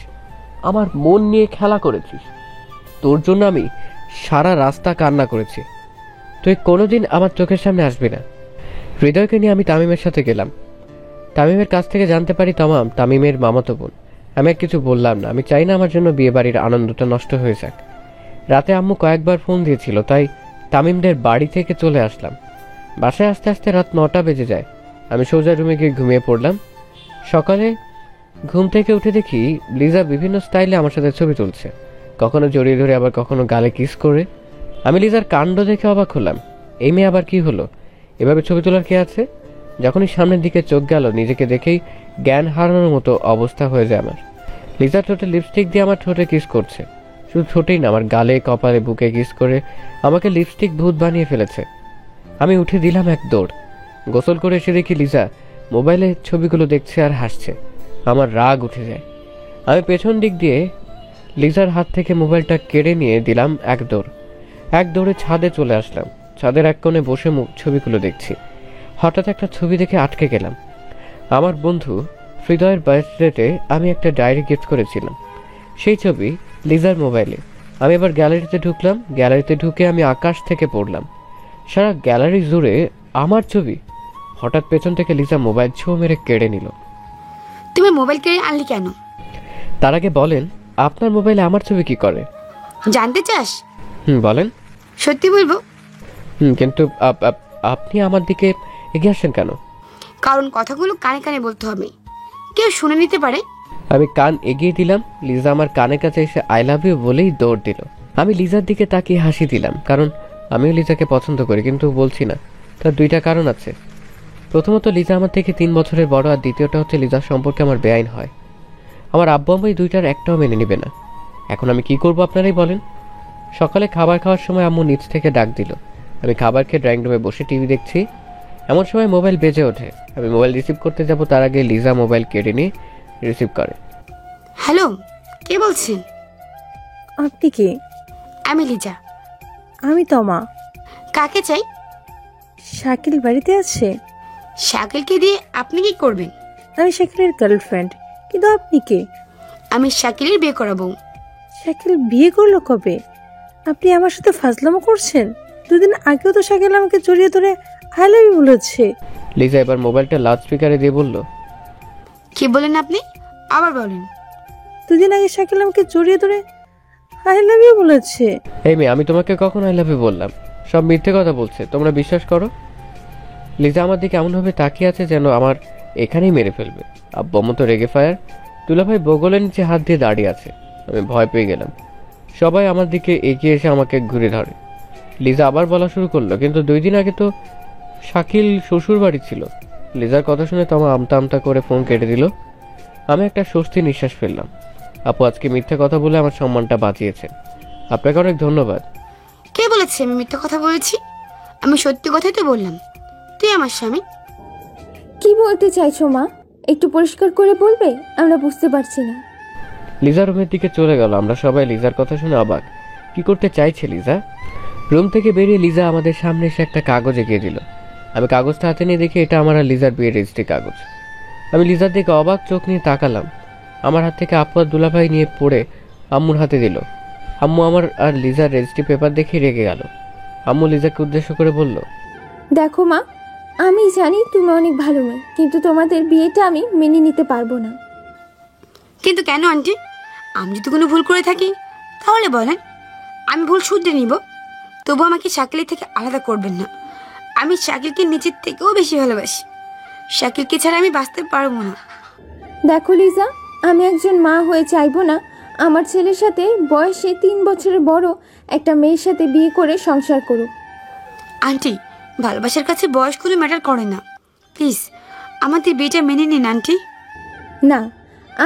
আমার মন নিয়ে খেলা করেছিস। তোর জন্য আমি সারা রাস্তা কান্না করেছি। তুই কোনোদিন আমার চোখের সামনে আসবি না। হৃদয়কে নিয়ে আমি তামিমের সাথে গেলাম। তামিমের কাছ থেকে জানতে পারি তামিমের মামাতো বোন। আমি আর কিছু বললাম না। আমি চাই না আমার জন্য বিয়ে বাড়ির আনন্দটা নষ্ট হয়ে যাক। রাতে আম্মু কয়েকবার ফোন দিয়েছিল, তাই তামিমদের বাড়ি থেকে চলে আসলাম। বাসায় আস্তে আস্তে রাত 9টা বেজে যায়। আমি সোজা রুমে গিয়ে ঘুমিয়ে পড়লাম। সকালে ঘুম থেকে উঠে দেখি লিজা বিভিন্ন স্টাইলে আমার সাথে ছবি তুলছে, কখনো জড়িয়ে ধরে, আবার কখনো গালে কিস করে। আমি লিজার কাণ্ড দেখে অবাক হলাম। এই মেয়ে আবার কি হলো? এভাবে ছবি তোলার কে আছে? যখনই সামনের দিকে চোখ গেল, নিজেকে দেখেই জ্ঞান হারানোর মতো অবস্থা হয়ে যায় আমার। লিজা ঠোঁটে লিপস্টিক দিয়ে আমার ঠোঁটে কিস করছে। শুধু ঠোঁটেই না, আমার গালে, কপালে, বুকে কিস করে আমাকে লিপস্টিক ভূত বানিয়ে ফেলেছে। আমি উঠে দিলাম এক দৌড়। গোসল করে এসে দেখি লিজা মোবাইলে ছবিগুলো দেখছে আর হাসছে। আমার রাগ উঠে যায়। আমি পেছন দিক দিয়ে লিজার হাত থেকে মোবাইলটা কেড়ে নিয়ে দিলাম এক দৌড়ে ছাদে চলে আসলাম। ছাদের এক কোণে বসে ছবিগুলো দেখছি। হঠাৎ একটা ছবি দেখে আটকে গেলাম। আমার বন্ধু হৃদয়ের বার্থডেতে আমি একটা ডায়েরি গিফট করেছিলাম। সেই ছবি লিজার মোবাইলে। আমি এবার গ্যালারিতে ঢুকলাম। গ্যালারিতে ঢুকে আমি আকাশ থেকে পড়লাম। সারা গ্যালারি জুড়ে আমার ছবি। হঠাৎ পেছন থেকে লিজা মোবাইল ছো মেরে কেড়ে নিল। তুমি মোবাইল কিনে আনলি কেন? তার আগে বলেন, আপনার মোবাইলে আমার ছবি কি করে? জানতে চাস? বলেন। সত্যি বলবো? কিন্তু আপনি আমার দিকে এগিয়ে আসছেন কেন? কারণ কথাগুলো কানে কানে বলতে হবে, কেউ শুনে নিতে পারে। আমি কান এগিয়ে দিলাম। লিজা আমার কানের কাছে এসে আই লাভ ইউ বলেই দৌড় দিল। আমি লিজার দিকে তাকিয়ে হাসি দিলাম, কারণ আমিও লিজাকে পছন্দ করি, কিন্তু বলছি না। তার দুইটা কারণ আছে। প্রথমত, লিজা আমার থেকে 3 বছরের বড়, আর দ্বিতীয়টা হচ্ছে লিজার সম্পর্কে আমার বেআইন হয়। আমার আব্বু আম্মু এই দুইটার একটাও মেনে নেবে না। এখন আমি কি করব আপনারাই বলেন। সকালে খাবার খাওয়ার সময় আম্মু নিচ থেকে ডাক দিল। আমি খাবার খেয়ে ড্রয়িং রুমে বসে টিভি দেখছি। এমন সময় মোবাইল বেজে ওঠে। আমি মোবাইল রিসিভ করতে যাব, তার আগে লিজা মোবাইল কেড়ে নিয়ে রিসিভ করে। হ্যালো, কে বলছেন? আপনি কে? আমি লিজা। আমি তমা। কাকে চাই? শাকিল বাড়িতে আছে? শাকিলকে দিয়ে আপনি কি করবেন? আমি শাকিলের গার্লফ্রেন্ড। কিন্তু আপনি কে? আমি শাকিলের বিয়ে করাবো। শাকিল বিয়ে করলো কবে? আপনি আমার সাথে ফাজলামো করছেন? 2 দিন আগেও তো শাকিল আমাকে জড়িয়ে ধরে আই লাভ ইউ বলেছে। লিজা এবার মোবাইলটা লাউড স্পিকারে দিয়ে বলল, কি বলেন আপনি? আবার বলেন। 2 দিন আগে শাকিল আমাকে জড়িয়ে ধরে আই লাভ ইউ বলেছে। এই মেয়ে, আমি তোমাকে কখন আই লাভ ইউ বললাম? সব মিথ্যে কথা বলছে, তোমরা বিশ্বাস করো। লিজা আমার দিকে এমনভাবে তাকিয়ে আছে যেন আমার এখানেই মেরে ফেলবে। আব্বু আম্মু তো রেগে ফায়ার। দুলাভাই বগলের নিচে হাত দিয়ে দাঁড়িয়ে আছে। আমি ভয় পেয়ে গেলাম। সবাই আমার দিকে এগিয়ে এসে আমাকে ঘুরে ধরে। লিজা আবার বলা শুরু করলো, কিন্তু 2 দিন আগে তো শাকিল শ্বশুর বাড়ি ছিল। লিজার কথা শুনে তো আমার আমতা আমতা করে ফোন কেটে দিল। আমি একটা স্বস্তি নিঃশ্বাস ফেললাম। আপু আজকে মিথ্যে কথা বলে আমার সম্মানটা বাঁচিয়েছেন। আপনাকে অনেক ধন্যবাদ। কে বলেছে আমি মিথ্যা কথা বলেছি? আমি সত্যি কথাই তো বললাম। তুই আমার স্বামী। কি বলতে চাইছো মা? একটু পরিষ্কার করে বলবে, আমরা বুঝতে পারছি না। লিজা রুমের দিকে চলে গেল। আমরা সবাই লিজার কথা শুনে অবাক। কি করতে চাইছে লিজা? রুম থেকে বেরিয়ে লিজা আমাদের সামনে এসে একটা কাগজ এগিয়ে দিল। আমি কাগজটা হাতে নিয়ে দেখি এটা আমার আর লিজার বিয়ের রেজিস্ট্রি কাগজ। আমি লিজার দিকে অবাক চোখ নিয়ে তাকালাম। আমার হাত থেকে আপু আর দুলাভাই নিয়ে পড়ে আম্মুর হাতে দিল। আম্মু আমার আর লিজার রেজিস্ট্রি পেপার দেখে রেগে গেল। আম্মু লিজাকে উদ্দেশ্য করে বলল, দেখো মা, আমি জানি তুমি অনেক ভালো মেয়ে, কিন্তু তোমাদের বিয়েটা আমি মেনে নিতে পারবো না। কিন্তু কেন আন্টি? আমি যদি কোনো ভুল করে থাকি তাহলে বলেন, আমি ভুল শুধরে নিব। তবু আমাকে শাকিলের থেকে আলাদা করবেন না। আমি শাকিলকে নিজের থেকেও বেশি ভালোবাসি। শাকিলকে ছাড়া আমি বাঁচতে পারবো না। দেখো লিজা, আমি একজন মা হয়ে চাইবো না আমার ছেলের সাথে বয়সে 3 বছরের বড় একটা মেয়ের সাথে বিয়ে করে সংসার করুক। আন্টি, ভালোবাসার কাছে বয়স কোনো ম্যাটার করে না। প্লিজ আমাদের বিয়েটা মেনে নিন আন্টি। না,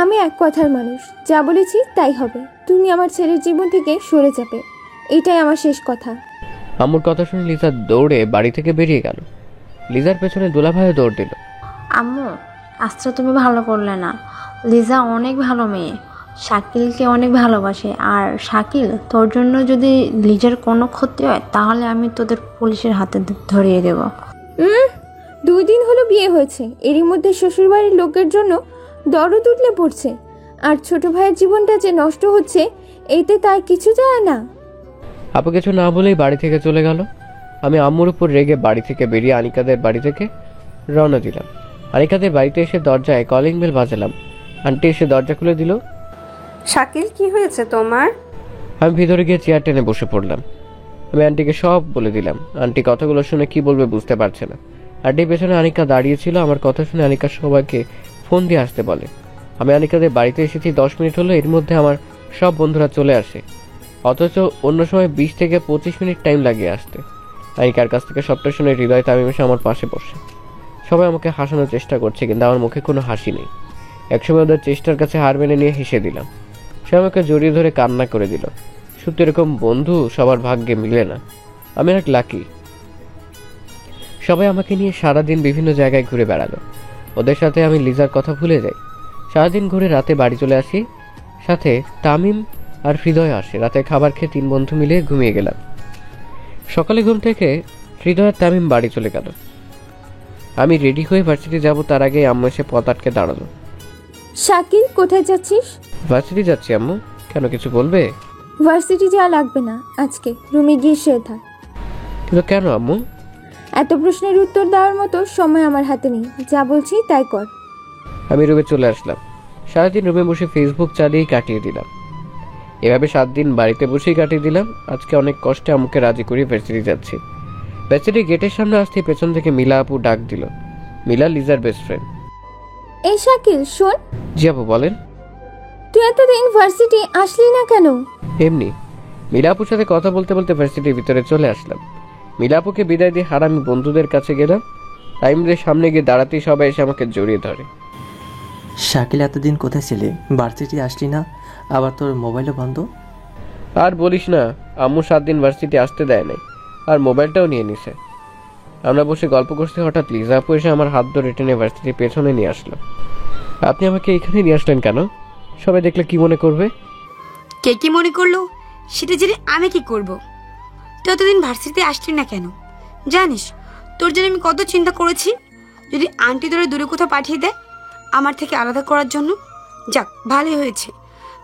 আমি এক কথার মানুষ, যা বলেছি তাই হবে। তুমি আমার ছেলের জীবন থেকে সরে যাবে, এটাই আমার শেষ কথা। আম্মুর কথা শুনে লিজা দৌড়ে বাড়ি থেকে বেরিয়ে গেল। লিজার পেছনে দুলাভাইও দৌড় দিল। আম্মু, আজকে তুমি ভালো করলে না। লিজা অনেক ভালো মেয়ে, শাকিলকে অনেক ভালোবাসে। আর শাকিল, তোর জন্য যদি লিজার কোনো ক্ষতি হয় তাহলে আমি তোদের পুলিশের হাতে ধরিয়ে দেব। 2 দিন হলো বিয়ে হয়েছে, এরই মধ্যে শ্বশুরবাড়ির লোকের জন্য দরদ উঠলে পড়ছে। আর ছোট ভাইয়ের জীবনটা যে নষ্ট হচ্ছে, এতে তার কিছু যায় না। আপু কিছু না বলেই বাড়ি থেকে চলে গেল। আমি আম্মুর উপর রেগে বাড়ি থেকে বেরিয়ে আনিকাদের বাড়ি থেকে রওনা দিলাম। আনিকাদের বাড়িতে এসে দরজায় কলিং বেল বাজালাম। আন্টি এসে দরজা খুলে দিল। শাকিল, কি হয়েছে তোমার? আমি ভিতরে গিয়ে চেয়ার টেনে বসে পড়লাম। আমি আন্টিকে সব বলে দিলাম। আন্টি কথাগুলো শুনে কি বলবে বুঝতে পারছে না। আন্টির পেছনে আনিকা দাঁড়িয়েছিল। আমার কথা শুনে আনিকা সবাইকে ফোন দিয়ে আসতে বলে। আমি আনিকাদের বাড়িতে এসেছি 10 মিনিট হলো, এর মধ্যে আমার সব বন্ধুরা চলে আসে। অথচ অন্য সময় 20 থেকে 25 মিনিট টাইম লাগে আসতে। আনিকার কাছ থেকে সবটা শুনে হৃদয় তামিম এসে আমার পাশে বসে। সবাই আমাকে হাসানোর চেষ্টা করছে, কিন্তু আমার মুখে কোনো হাসি নেই। একসময় ওদের চেষ্টার কাছে হার মেনে নিয়ে হেসে দিলাম। সে আমাকে জড়িয়ে ধরে কান্না করে দিল। সত্যি এরকম বন্ধু সবার ভাগ্যে মিলে না। আমি অনেক লাকি। সবাই আমাকে নিয়ে সারাদিন বিভিন্ন জায়গায় ঘুরে বেড়ালো। ওদের সাথে আমি লিজার কথা ভুলে যাই। সারাদিন ঘুরে রাতে বাড়ি চলে আসি। সাথে তামিম আর হৃদয় আসে। রাতে খাবার খেয়ে 3 বন্ধু মিলে ঘুমিয়ে গেলাম। সকালে ঘুম থেকে হৃদয় আর তামিম বাড়ি চলে গেল। আমি রেডি হয়ে ভার্সিটি যাব, তার আগে আম্মু এসে পথ আটকে দাঁড়ালো। শাকিল, কোথায় যাচ্ছিস? ভার্সিটি যাচ্ছি আম্মু। কেন, কিছু বলবে? ভার্সিটি যাওয়া লাগবে না আজকে, রুমে গিয়ে শুয়ে থাক। কিন্তু কেন আম্মু? এত প্রশ্নের উত্তর দেওয়ার মতো সময় আমার হাতে নেই, যা বলছি তাই কর। আমি রুমে চলে আসলাম। সারাদিন রুমে বসে ফেসবুক চালিয়েই কাটিয়ে দিলাম। এভাবে 7 দিন বাড়িতে বসেই কাটিয়ে দিলাম। আজকে অনেক কষ্টে আম্মুকে রাজি করিয়ে ভার্সিটি যাচ্ছি। ভার্সিটি গেটের সামনে আসতেই পেছন থেকে মিলা আপু ডাক দিল। মিলা লিজার বেস্ট ফ্রেন্ড। এই শাকিল শোন। জি আপু বলেন। তুই এতদিন ভার্সিটি আসলি না কেন? এমনি। মিলা আপুর সাথে কথা বলতে বলতে ভার্সিটির ভিতরে চলে আসলাম। মিলা আপুকে বিদায় দিয়ে হারামি বন্ধুদের কাছে গেলাম। টাইমদের সামনে গিয়ে দাঁড়াতেই সবাই এসে আমাকে জড়িয়ে ধরে। শাকিল, এতদিন কোথায় ছিলে? ভার্সিটি আসলি না, আবার তোর মোবাইলও বন্ধ। আর বলিস না, আম্মু 7 দিন ভার্সিটি আসতে দেয় নাই, আর মোবাইলটাও নিয়ে নিছে। আমরা বসে গল্প করতে হঠাৎ লিজা আপু এসে আমার হাত ধরে টেনে ভার্সিটির পেছনে নিয়ে আসলো। আপনি আমাকে এখানে নিয়ে আসলেন কেন? সবাই দেখলে কি মনে করবে? কে কি মনে করলো সেটা জেনে আমি কি করব? তুই এতদিন ভার্সিটিতে আসলি না কেন? জানিস তোর জন্য আমি কত চিন্তা করেছি। যদি আন্টি তোরে দূরে কোথাও পাঠিয়ে দেয় আমার থেকে আলাদা করার জন্য। যাক, ভালোই হয়েছে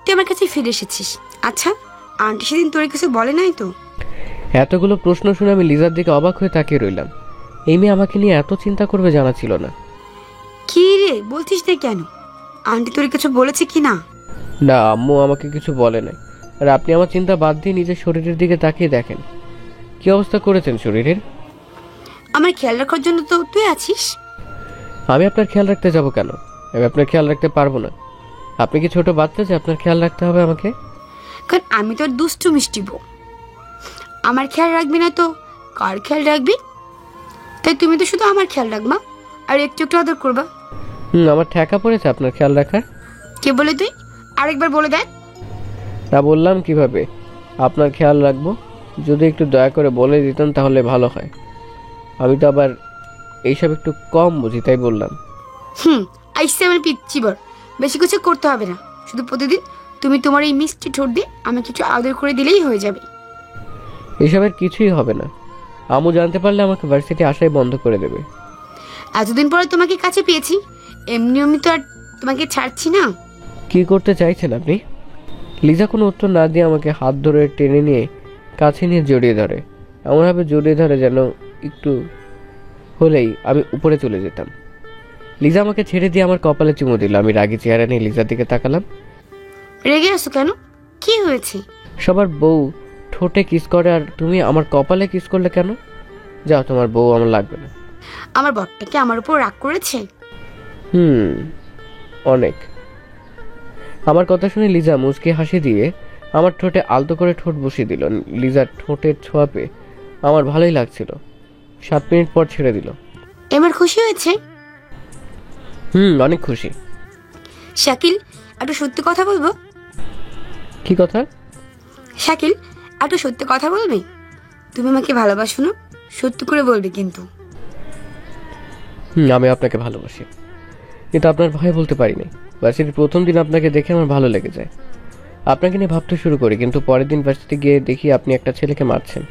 তুই আমার কাছে ফিরে এসেছিস। আচ্ছা, আন্টি সেদিন তোরে কিছু বলে নাই তো? এতগুলো প্রশ্ন শুনে আমি লিজার দিকে অবাক হয়ে তাকিয়ে রইলাম। এই মেয়ে আমাকে নিয়ে এত চিন্তা করবে জানা ছিল না। কি রে, বলছিস না কেন? আন্টি তোরে কিছু বলেছে কি না? না, আম্মু আমাকে কিছু বলে নাই। আর আপনি আমার চিন্তা বাদ দিয়ে নিজের শরীরের দিকে তাকিয়ে দেখেন কি অবস্থা করেছেন শরীরের। আমার খেয়াল রাখার জন্য তো তুই আছিস। আমি আপনার খেয়াল রাখতে যাব কেন? আমি আপনার খেয়াল রাখতে পারবো না। আপনি কি ছোট বাচ্চা যে আপনার খেয়াল রাখতে হবে আমাকে? কারণ আমি তোর দুষ্টু মিষ্টি বউ। আমার খেয়াল রাখবি না তো কার খেয়াল রাখবি? তাই তুমি তো শুধু আমার খেয়াল রাখবা আর একটু একটু আদর করবা। আমার ঠেকা পড়েছে আপনার খেয়াল রাখার। কে বলে তুই? আরেকবার বলে দেখ। তা বললাম কিভাবে আপনার খেয়াল রাখবো? যদি একটু দয়া করে বলে দিতেন তাহলে ভালো হয়। আমি তো আবার এইসব একটু কম বুঝি, তাই বললাম। আইসে আমার পিচ্ছি বর, বেশি কিছু করতে হবে না। শুধু প্রতিদিন তুমি তোমার এই মিষ্টি ঠোঁট দিয়ে আমাকে একটু আদর করে দিলেই হয়ে যাবে। এসবের কিছুই হবে না। আম্মু জানতে পারলে আমাকে ভার্সিটি আসাই বন্ধ করে দেবে। এতদিন পরে তোমাকে কাছে পেয়েছি, এমনি আমি তো আর তোমাকে ছাড়ছি না। কি করতে চাইছেন আপনি? লিজা কোনো উত্তর না দিয়ে আমাকে হাত ধরে টেনে নিয়ে কাছে নিয়ে জড়িয়ে ধরে। এমনভাবে জড়িয়ে ধরে যেন একটু হলেই আমি উপরে চলে যেতাম। লিজা আমাকে ছেড়ে দিয়ে আমার কপালে চুমু দিল। আমি রাগি চেহারা নিয়ে লিজার দিকে তাকালাম। রেগে আসো কেন? কি হয়েছে? সবার বউ ঠোঁটে কিস করে আর তুমি আমার কপালে কিস করলে কেন? যাও, তোমার বউ আমার লাগবে না। আমার বরটা কি আমার উপর রাগ করেছে? অনেক। আমার কথা শুনে লিজা মুচকি হাসি দিয়ে আমার ঠোঁটে আলতো করে ঠোঁট বসিয়ে দিল। লিজার ঠোঁটের ছোঁয়া পেয়ে আমার ভালোই লাগছিল। 7 মিনিট পর ছেড়ে দিল। এবার খুশি হয়েছে? অনেক খুশি। শাকিল, একটু সত্যি কথা বলবো? কি কথা? শাকিল, একটু সত্যি কথা বলবি? তুমি আমাকে ভালোবাসো না? সত্যি করে বলবি কিন্তু। আমি আপনাকে ভালোবাসি, কিন্তু আপনার ভয় বলতে পারি নাই। ভার্সিটির প্রথম দিন আপনাকে দেখে আমার ভালো লেগে যায়। আপনাকে নিয়ে ভাবতে শুরু করি, কিন্তু পরের দিন ভার্সিটি গিয়ে দেখি আপনি একটা ছেলেকে মারছেন।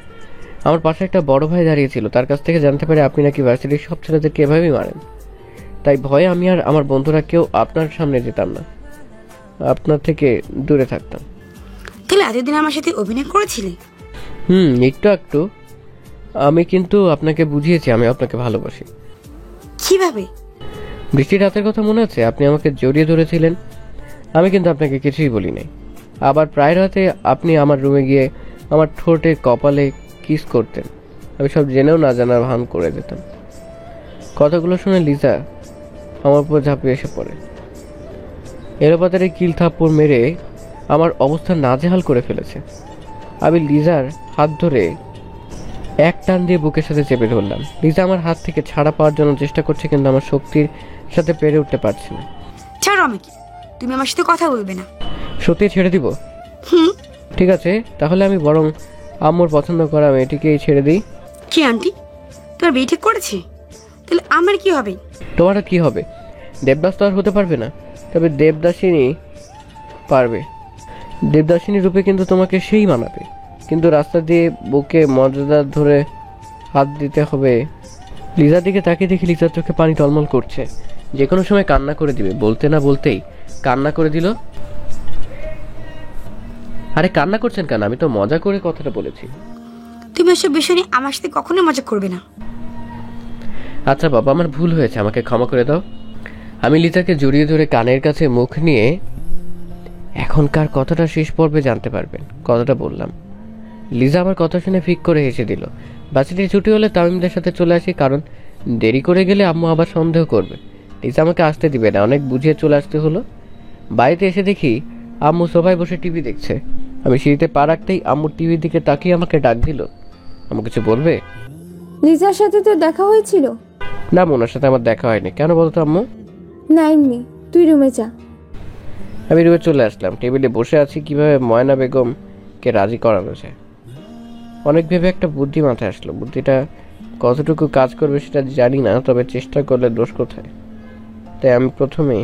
আমার পাশে একটা বড় ভাই দাঁড়িয়েছিল, তার কাছ থেকে জানতে পারি আপনি নাকি ভার্সিটির সব ছেলেদেরকে এভাবেই মারেন। তাই ভয়ে আমি আর আমার বন্ধুরা কেউ আপনার সামনে যেতাম না, আপনার থেকে দূরে থাকতাম। তাহলে এতদিন আমার সাথে অভিনয় করেছিলে? একটু একটু। আমি কিন্তু আপনাকে বুঝিয়েছি আমি আপনাকে ভালোবাসি। কিভাবে? বৃষ্টির রাতের কথা মনে আছে? আপনি আমাকে জড়িয়ে ধরেছিলেন, আমি কিন্তু আপনাকে কিছুই বলি নাই। আবার প্রায় রাতে আপনি আমার রুমে গিয়ে আমার ঠোঁটে কপালে কিস করতেন। আমি সব জেনেও না জানার ভান করে দিতাম। কথাগুলো শুনে লিজা আমার উপর ঝাঁপিয়ে এসে পড়ে। এলোপাতারে কিল থাপ্পড় মেরে আমার অবস্থা নাজেহাল করে ফেলেছে। আমি লিজার হাত ধরে এক টান দিয়ে বুকের সাথে চেপে ধরলাম। লিজা আমার হাত থেকে ছাড়া পাওয়ার জন্য চেষ্টা করছে, কিন্তু আমার শক্তির সাথে পেরে উঠতে পারছি না। ছাড়ো আমাকে, তুমি আমার সাথে কথা বলবে না। সত্যি ছেড়ে দিব? ঠিক আছে, তাহলে আমি বরং আম্মুর পছন্দ করা মেয়েটিকেই ছেড়ে দিই। কি আন্টি, তোমার বিয়ে ঠিক করেছে? তাহলে আমার কি হবে? তোমার কি হবে? দেবদাস তো আর হতে পারবে না, তবে দেবদাসিনী পারবে। দেবদাসিনী রূপে কিন্তু তোমাকে সেই মানাবে, কিন্তু রাস্তা দিয়ে বুকে মর্যাদা ধরে হাত দিতে হবে। লিজার দিকে তাকিয়ে দেখি লিজার চোখে পানি টলমল করছে, যে কোনো সময় কান্না করে দিবে। বলতে না বলতেই কান্না করে দিল। আরে কান্না করছেন কেন? আমি তো মজা করে কথাটা বলেছি। তুমি এসব বিষয় নিয়ে আমার সাথে কখনো মজা করবে না। আচ্ছা বাবা, আমার ভুল হয়েছে, আমাকে ক্ষমা করে দাও। আমি লিজাকে জড়িয়ে ধরে কানের কাছে মুখ নিয়ে এখনকার কথাটা শেষ পর্বে জানতে পারবেন কথাটা বললাম। লিজা আমার কথা শুনে ফিক করে হেসে দিল। বাসিটি ছুটি হলে তামিমদের সাথে চলে আসি, কারণ দেরি করে গেলে আম্মু আবার সন্দেহ করবে। লিজা আমাকে আসতে দিবে না, অনেক বুঝিয়ে চলে আসতে হলো। বাড়িতে এসে দেখি আম্মু সোফায় বসে টিভি দেখছে। আমি সিঁড়িতে পা রাখতেই আম্মুর টিভির দিকে তাকিয়ে আমাকে ডাক দিল। আম্মু কিছু বলবে? লিজার সাথে তো দেখা হয়েছিল? না, ওনার সাথে আমার দেখা হয়নি। কেন বলতো আম্মু? না এমনি, তুই রুমে যা। আমি রুমে চলে আসলাম। টেবিলে বসে আছি কিভাবে ময়না বেগমকে রাজি করানো যায়। অনেক ভেবে একটা বুদ্ধি মাথায় আসলো। বুদ্ধিটা কতটুকু কাজ করবে সেটা জানি না, তবে চেষ্টা করলে দোষ কোথায়। তাই আমি প্রথমে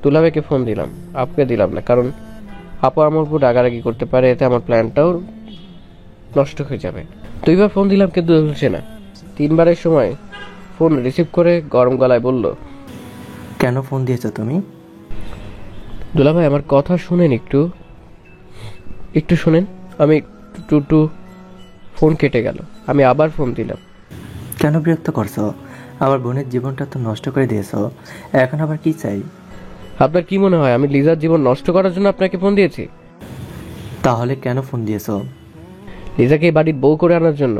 দুলাভাইকে ফোন দিলাম, আপুকে দিলাম না, কারণ আপু আমার উপর রাগারাগি করতে পারে, এতে আমার প্ল্যানটাও নষ্ট হয়ে যাবে। 2বার ফোন দিলাম কিন্তু ধরছে না। 3বারের সময় ফোন রিসিভ করে গরম গলায় বলল, কেন ফোন দিয়েছো তুমি? দুলাভাই আমার কথা শুনেন, একটু শুনেন। আমি টু ফোন কেটে গেল। আমি আবার ফোন দিলাম। কেন বিরক্ত করছো? আমার বোনের জীবনটা তো নষ্ট করে দিয়েছো, এখন আবার কি চাই? আপনার কি মনে হয় আমি লিজার জীবন নষ্ট করার জন্য আপনাকে ফোন দিয়েছি? তাহলে কেন ফোন দিয়েছো? লিজাকে এই বাড়ির বউ করে আনার জন্য।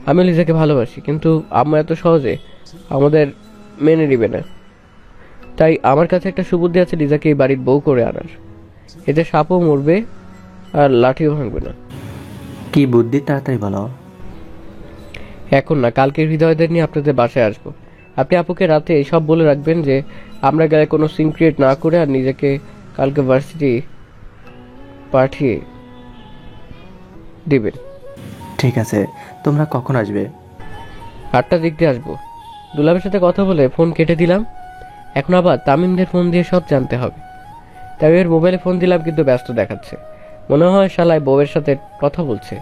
আমি লিজাকে ভালোবাসি, কিন্তু আম্মা এত সহজে আমাদের মেনে নিবে না। তাই আমার কাছে একটা সুবুদ্ধি আছে, লিজাকে এই বাড়ির বউ করে আনার। এতে সাপও মরবে আর লাঠিও ভাঙবে না। কি বুদ্ধি, তাড়াতাড়ি বলো। এখন না, কালকে হৃদয়দের নিয়ে আপনাদের বাসায় আসবো। আপনি আপুকে রাতে সব বলে রাখবেন যে আমরা গেলে কোনো সিন ক্রিয়েট না করে, আর নিজেকে কালকে ভার্সিটি পাঠিয়ে দিবেন। ঠিক আছে, তোমরা কখন আসবে? 8টার দিক দিয়ে আসবো। দুলাভের সাথে কথা বলে ফোন কেটে দিলাম। এখন আবার তামিমদের ফোন দিয়ে সব জানতে হবে। তামিমের মোবাইলে ফোন দিলাম, কিন্তু ব্যস্ত দেখাচ্ছে। মনে হয় শালায় বউয়ের সাথে কথা বলছে,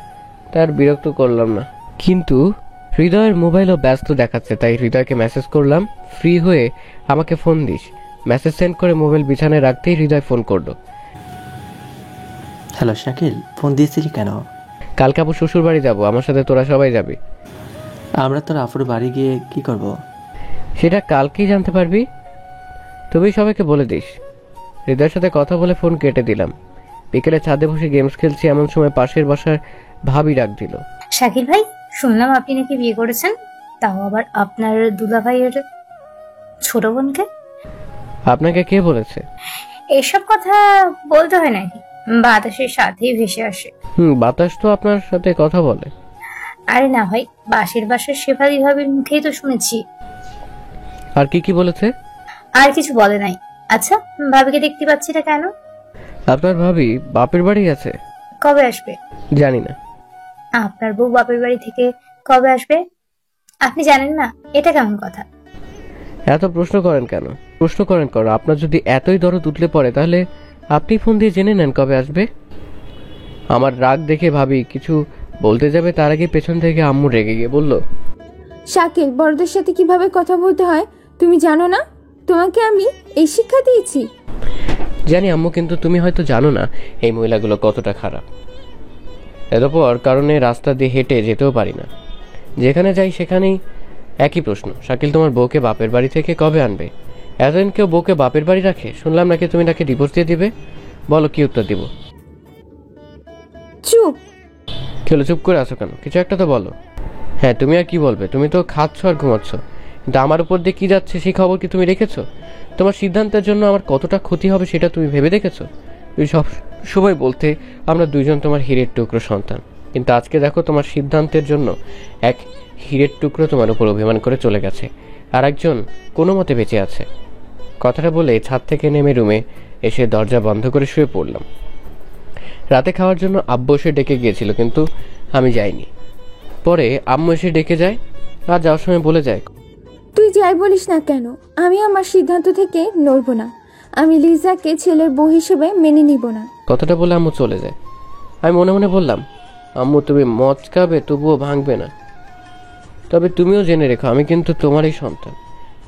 তার বিরক্ত করলাম না। কিন্তু হৃদয়ের মোবাইলও ব্যস্ত দেখাচ্ছে, তাই হৃদয়কে মেসেজ করলাম, ফ্রি হয়ে আমাকে ফোন দিস। মেসেজ সেন্ড করে মোবাইল বিছানায় রাখতেই হৃদয় ফোন করলো। হ্যালো শাকিল, ফোন দিয়েছিলি কেন? কালকে আবার শ্বশুর বাড়ি যাবো, আমার সাথে তোরা সবাই যাবি। আমরা তোর আফুর বাড়ি গিয়ে কি করব? সেটা কালকেই জানতে পারবি। তুমি সবাইকে বলে দিস। হৃদয়ের সাথে কথা বলে ফোন কেটে দিলাম। বিকেলে ছাদে বসে গেমস খেলছি, এমন সময় পাশের বাসার ভাবি ডাক দিল। শাকিল ভাই, শুনলাম আপনি নাকি বিয়ে করেছেন, তাও আবার আপনার দুলা ভাইয়ের ছোট বোনকে। আপনাকে কে বলেছে? এসব কথা বলতে হয় নাকি? বাতাসের সাথেই ভেসে আসে। বাতাস তো আপনার সাথে কথা বলে। আরে না ভাই, বাসের বাসার শেফালি ভাবির মুখেই তো শুনেছি। আর কি বলেছে? আর কিছু বলে নাই। আচ্ছা, ভাবিকে দেখতে পাচ্ছি না কেন? আপনার ভাবি বাপের বাড়ি আছে। কবে আসবে? জানি না। আপনার বউ বাপের বাড়ি থেকে কবে আসবে আপনি জানেন না? এটা কেমন কথা? এত প্রশ্ন করেন কেন? আপনার যদি এতই দরদ উঠলে পড়ে, তাহলে আপনি ফোন দিয়ে জেনে নেন কবে আসবে। আমার রাগ দেখে ভাবি কিছু বলতে যাবে, তার আগে পেছন থেকে আম্মু রেগে গিয়ে বলল, শাকিল, বড়দের সাথে কিভাবে কথা বলতে হয় তুমি জানো না? তোমাকে আমি এই শিক্ষা দিয়েছি। জানি আম্মু, কিন্তু তুমি হয়তো জানো না এই মহিলাগুলো কতটা খারাপ। এতপর কারণে রাস্তা দিয়ে হেঁটে যেতেও পারি না। যেখানে যাই সেখানেই একই প্রশ্ন, শাকিল তোমার বউকে বাপের বাড়ি থেকে কবে আনবে? এতদিন কেউ বউকে বাপের বাড়ি রাখে? শুনলাম নাকি তুমি তাকে ডিভোর্স দিয়ে দিবে। বলো কি উত্তর দিব? চুপ। কেলো চুপ করে আছো কেন? কিছু একটা তো বলো। হ্যাঁ, তুমি আর কি বলবে? তুমি তো খাচ্ছ আর ঘুমাচ্ছ, কিন্তু আমার উপর দিয়ে কি যাচ্ছে সেই খবর কি তুমি রেখেছো? তোমার সিদ্ধান্তের জন্য আমার কতটা ক্ষতি হবে সেটা তুমি ভেবে দেখেছো? তুমি সব সময় বলতে আমরা দুইজন তোমার হীরের টুকরো সন্তান, কিন্তু আজকে দেখো তোমার সিদ্ধান্তের জন্য এক হীরের টুকরো তোমার উপর অভিমান করে চলে গেছে, আর একজন কোনো মতে বেঁচে আছে। কথাটা বলে ছাদ থেকে নেমে রুমে এসে দরজা বন্ধ করে শুয়ে পড়লাম। রাতে খাওয়ার জন্য আব্বু এসে ডেকে গিয়েছিল, কিন্তু আমি যাইনি। পরে আম্মু এসে ডেকে যায়, আর যাওয়ার সময় বলে যায়, তুই যাই বলিস না কেন, আমি আমার সিদ্ধান্ত থেকে নড়ব না। আমি লিজাকে ছেলের বউ হিসেবে মেনে নিব না। কথাটা বলে আম্মু চলে যায়। আমি মনে মনে বললাম, আম্মু তুমি মচকাবে তবুও ভাঙবে না। তবে তুমিও জেনে রেখো, আমি কিন্তু তোমারই সন্তান।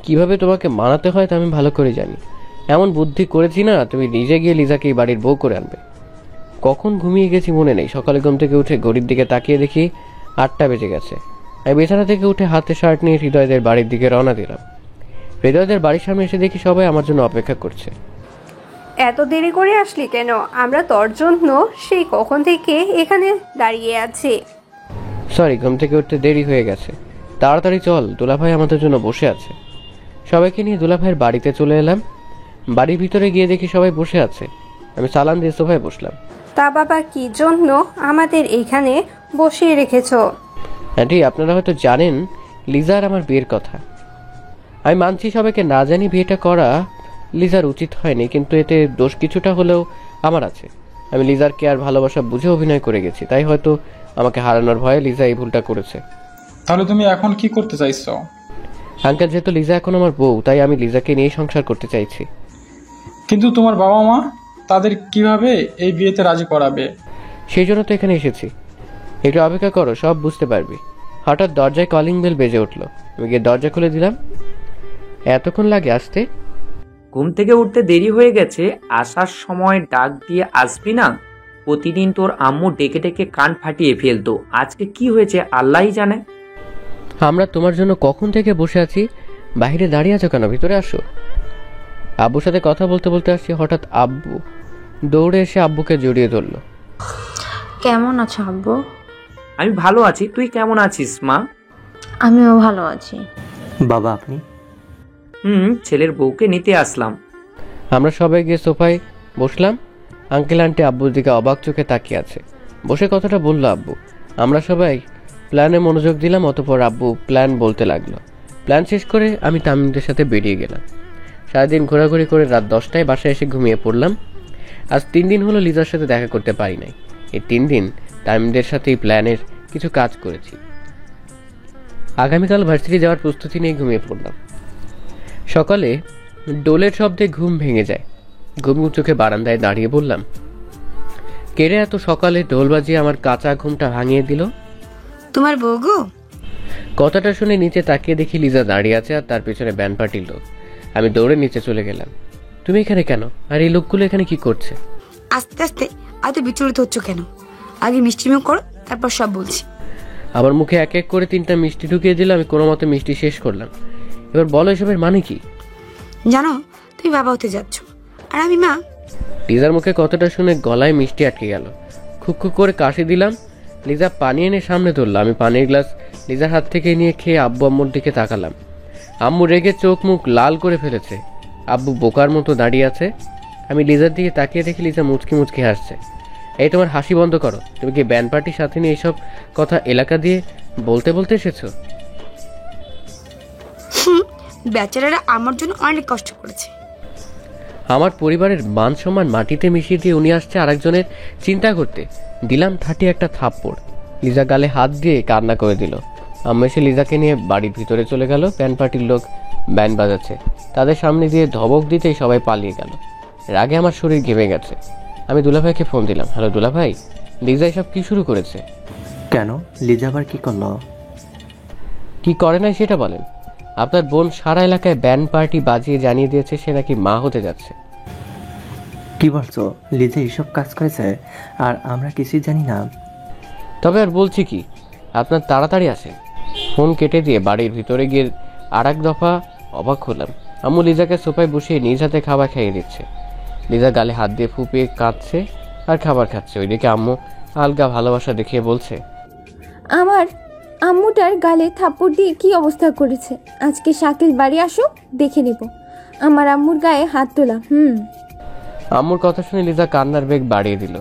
কিভাবে তোমাকে মানাতে হয় তা আমি ভালো করে জানি। এমন বুদ্ধি করেছি না, তুমি নিজে গিয়ে লিজাকে এই বাড়ির বউ করে আনবে। কখন ঘুমিয়ে গেছি মনে নেই। সকালে ঘুম থেকে উঠে ঘড়ির দিকে তাকিয়ে দেখি 8টা বেজে গেছে। আমি বিছানা থেকে উঠে হাতে শার্ট নিয়ে হৃদয়দের বাড়ির দিকে রওনা দিলাম। হৃদয়দের বাড়ির সামনে এসে দেখি সবাই আমার জন্য অপেক্ষা করছে। এত দেরি করে আসলি কেন? আমরা তোর জন্য সেই কখন থেকে এখানে দাঁড়িয়ে আছি। সরি, ঘুম থেকে উঠতে দেরি হয়ে গেছে। তাড়াতাড়ি চল, দুলাভাই আমাদের জন্য বসে আছে। সবাইকে নিয়ে দুলাভাইয়ের বাড়িতে চলে এলাম। বাড়ির ভিতরে গিয়ে দেখি সবাই বসে আছে। আমি সালাম দিয়ে সোফায় বসলাম। তা বাবা, কি জন্য আমাদের এইখানে বসিয়ে রেখেছো? আন্টি, আপনারা হয়তো জানেন লিজার আমার বিয়ের কথা। আমি মানছি সবাইকে না জানি বিয়েটা করা লিজার উচিত হয়নি, কিন্তু এতে দোষ কিছুটা হলেও আমার আছে। আমি লিজারকে আর ভালোবাসা বুঝে অভিনয় করে গেছি, তাই হয়তো আমাকে হারানোর ভয়ে লিজা এই ভুলটা করেছে। তাহলে তুমি এখন কি করতে চাইছো? আঙ্কেল, যেহেতু লিজা এখন আমার বউ, তাই আমি লিজাকে নিয়ে সংসার করতে চাইছি। কিন্তু তোমার বাবা মা তাদের কিভাবে এই বিয়েতে রাজি করাবে? সেই জন্য তো এখানে এসেছি। একটু অপেক্ষা করো, সব বুঝতে পারবি। হঠাৎ দরজায় কলিং বেল বেজে উঠলো। আমি গিয়ে দরজা খুলে দিলাম। এতক্ষণ লাগে আসতে? ঘুম থেকে উঠতে দেরি হয়ে গেছে, আসার সময় ডাক দিয়ে আসবি না? প্রতিদিন তোর আম্মু ডেকে ডেকে কান ফাটিয়ে ফেলতো, আজকে কি হয়েছে আল্লাহই জানে। আমরা তোমার জন্য কখন থেকে বসে আছি, বাইরে দাঁড়িয়ে আছো কেন? ভিতরে আসো। আব্বুর সাথে কথা বলতে বলতে আসছি, হঠাৎ আব্বু দৌড়ে এসে আব্বুকে জড়িয়ে ধরলো। কেমন আছো আব্বু? আমি ভালো আছি, তুই কেমন আছিস মা? আমিও ভালো আছি। বাবা আপনি? ছেলের বউকে নিতে আসলাম। আমরা সবাই গিয়ে সোফায় বসলাম। আঙ্কেল আন্টি আব্বুর দিকে অবাক চোখে তাকিয়ে আছে। বসে কথাটা বললো আব্বু। আমরা সবাই প্ল্যানে মনোযোগ দিলাম। অতঃপর আব্বু প্ল্যান বলতে লাগলো। প্ল্যান শেষ করে আমি তামিমদের সাথে বেরিয়ে গেলাম। সারাদিন ঘোরাঘুরি করে রাত 10টায় বাসায় এসে ঘুমিয়ে পড়লাম। আজ 3 দিন হলো লিজার সাথে দেখা করতে পারি নাই। এই 3 দিন তামিমদের সাথে এই প্ল্যানের কিছু কাজ করেছি। আগামীকাল ভার্সিটি যাওয়ার প্রস্তুতি নিয়ে ঘুমিয়ে পড়লাম। সকালে ডোলের শব্দে ঘুম ভেঙে যায়। ঘুম চোখে বারান্দায় দাঁড়িয়ে বললাম, কেড়ে এত সকালে ঢোল বাজিয়ে আমার কাঁচা ঘুমটা ভাঙিয়ে দিল? তোমার বউ গো। কথাটা শুনে নিচে তাকিয়ে দেখি লিজা দাঁড়িয়ে আছে আর তার পেছনে ব্যান্ড পার্টির লোক। আমি দৌড়ে নিচে চলে গেলাম। তুমি এখানে কেন? আর এই লোকগুলো এখানে কি করছে? আস্তে আস্তে এত বিচলিত হচ্ছ কেন? আগে মিষ্টিমুখ করো, তারপর সব বলছি। আমার মুখে এক এক করে 3টা মিষ্টি ঢুকিয়ে দিল। আমি কোনো মতে মিষ্টি শেষ করলাম। এবার বলো এসবের মানে কি? জানো তুমি বাবা হতে যাচ্ছ, আর আমি মা। লিজার মুখে কথাটা শুনে গলায় মিষ্টি আটকে গেল। খুব খুব করে কাশি দিলাম। লিজা পানি এনে সামনে ধরল। আমি পানির গ্লাস লিজার হাত থেকে নিয়ে খেয়ে আব্বু আম্মুর দিকে তাকালাম। আম্মু রেগে চোখ মুখ লাল করে ফেলেছে। আব্বু বোকার মতো দাঁড়িয়ে আছে। আমি লিজার দিকে তাকিয়ে দেখি লিজা মুচকি মুচকি হাসছে। এই তোমার হাসি বন্ধ করো। তুমি কি ব্যান্ড পার্টির সাথে নিয়ে এইসব কথা এলাকা দিয়ে বলতে বলতে এসেছো? বেচারারা আমার জন্য অনেক কষ্ট করেছে। আমার পরিবারের মান সম্মান মাটিতে মিশিয়ে দিয়ে উনি আসছে আরেকজনের চিন্তা করতে। দিলাম 30 একটা থাপ্পড়। লিজা গালে হাত দিয়ে কান্না করে দিল। আম্মা এসে লিজাকে নিয়ে বাড়ির ভিতরে চলে গেল। ব্যান্ড পার্টির লোক ব্যান্ড বাজাচ্ছে। তাদের সামনে দিয়ে ধবক দিতেই সবাই পালিয়ে গেল। রাগে আমার শরীর ঘেমে গেছে। আমি দুলাভাইকে ফোন দিলাম। হ্যালো দুলাভাই, লিজা এসব কি শুরু করেছে? কেন? লিজা আবার কি করলো? কি করে নাই সেটা বলেন। আপনার বোন সারা এলাকায় ব্যান্ড পার্টি বাজিয়ে জানিয়ে দিয়েছে সে নাকি মা হতে যাচ্ছে। কি বলছো? লিজা এসব কাজ করেছে আর আমরা কিছুই জানি না? তবে আর বলছি কি, আপনার তাড়াতাড়ি আসেন। ফোন কেটে দিয়ে বাড়ির ভিতরে গিয়ে আর এক দফা অবাক হলাম। আম্মু লিজাকে সোফায় বসিয়ে নিজ হাতে খাবার খাইয়ে দিচ্ছে। লিজা গালে হাত দিয়ে ফুপিয়ে কাঁদছে আর খাবার খাচ্ছে। ওইদিকে আম্মু আলগা ভালোবাসা দেখিয়ে বলছে, আমার আম্মুটার গালে থাপ্পড় দিয়ে কি অবস্থা করেছে। আজকে শাকিল বাড়ি আসুক, দেখে নেব। আমার আম্মুর গায়ে হাত তোলা। আম্মুর কথা শুনে লিজা কান্নার বেগ বাড়িয়ে দিল।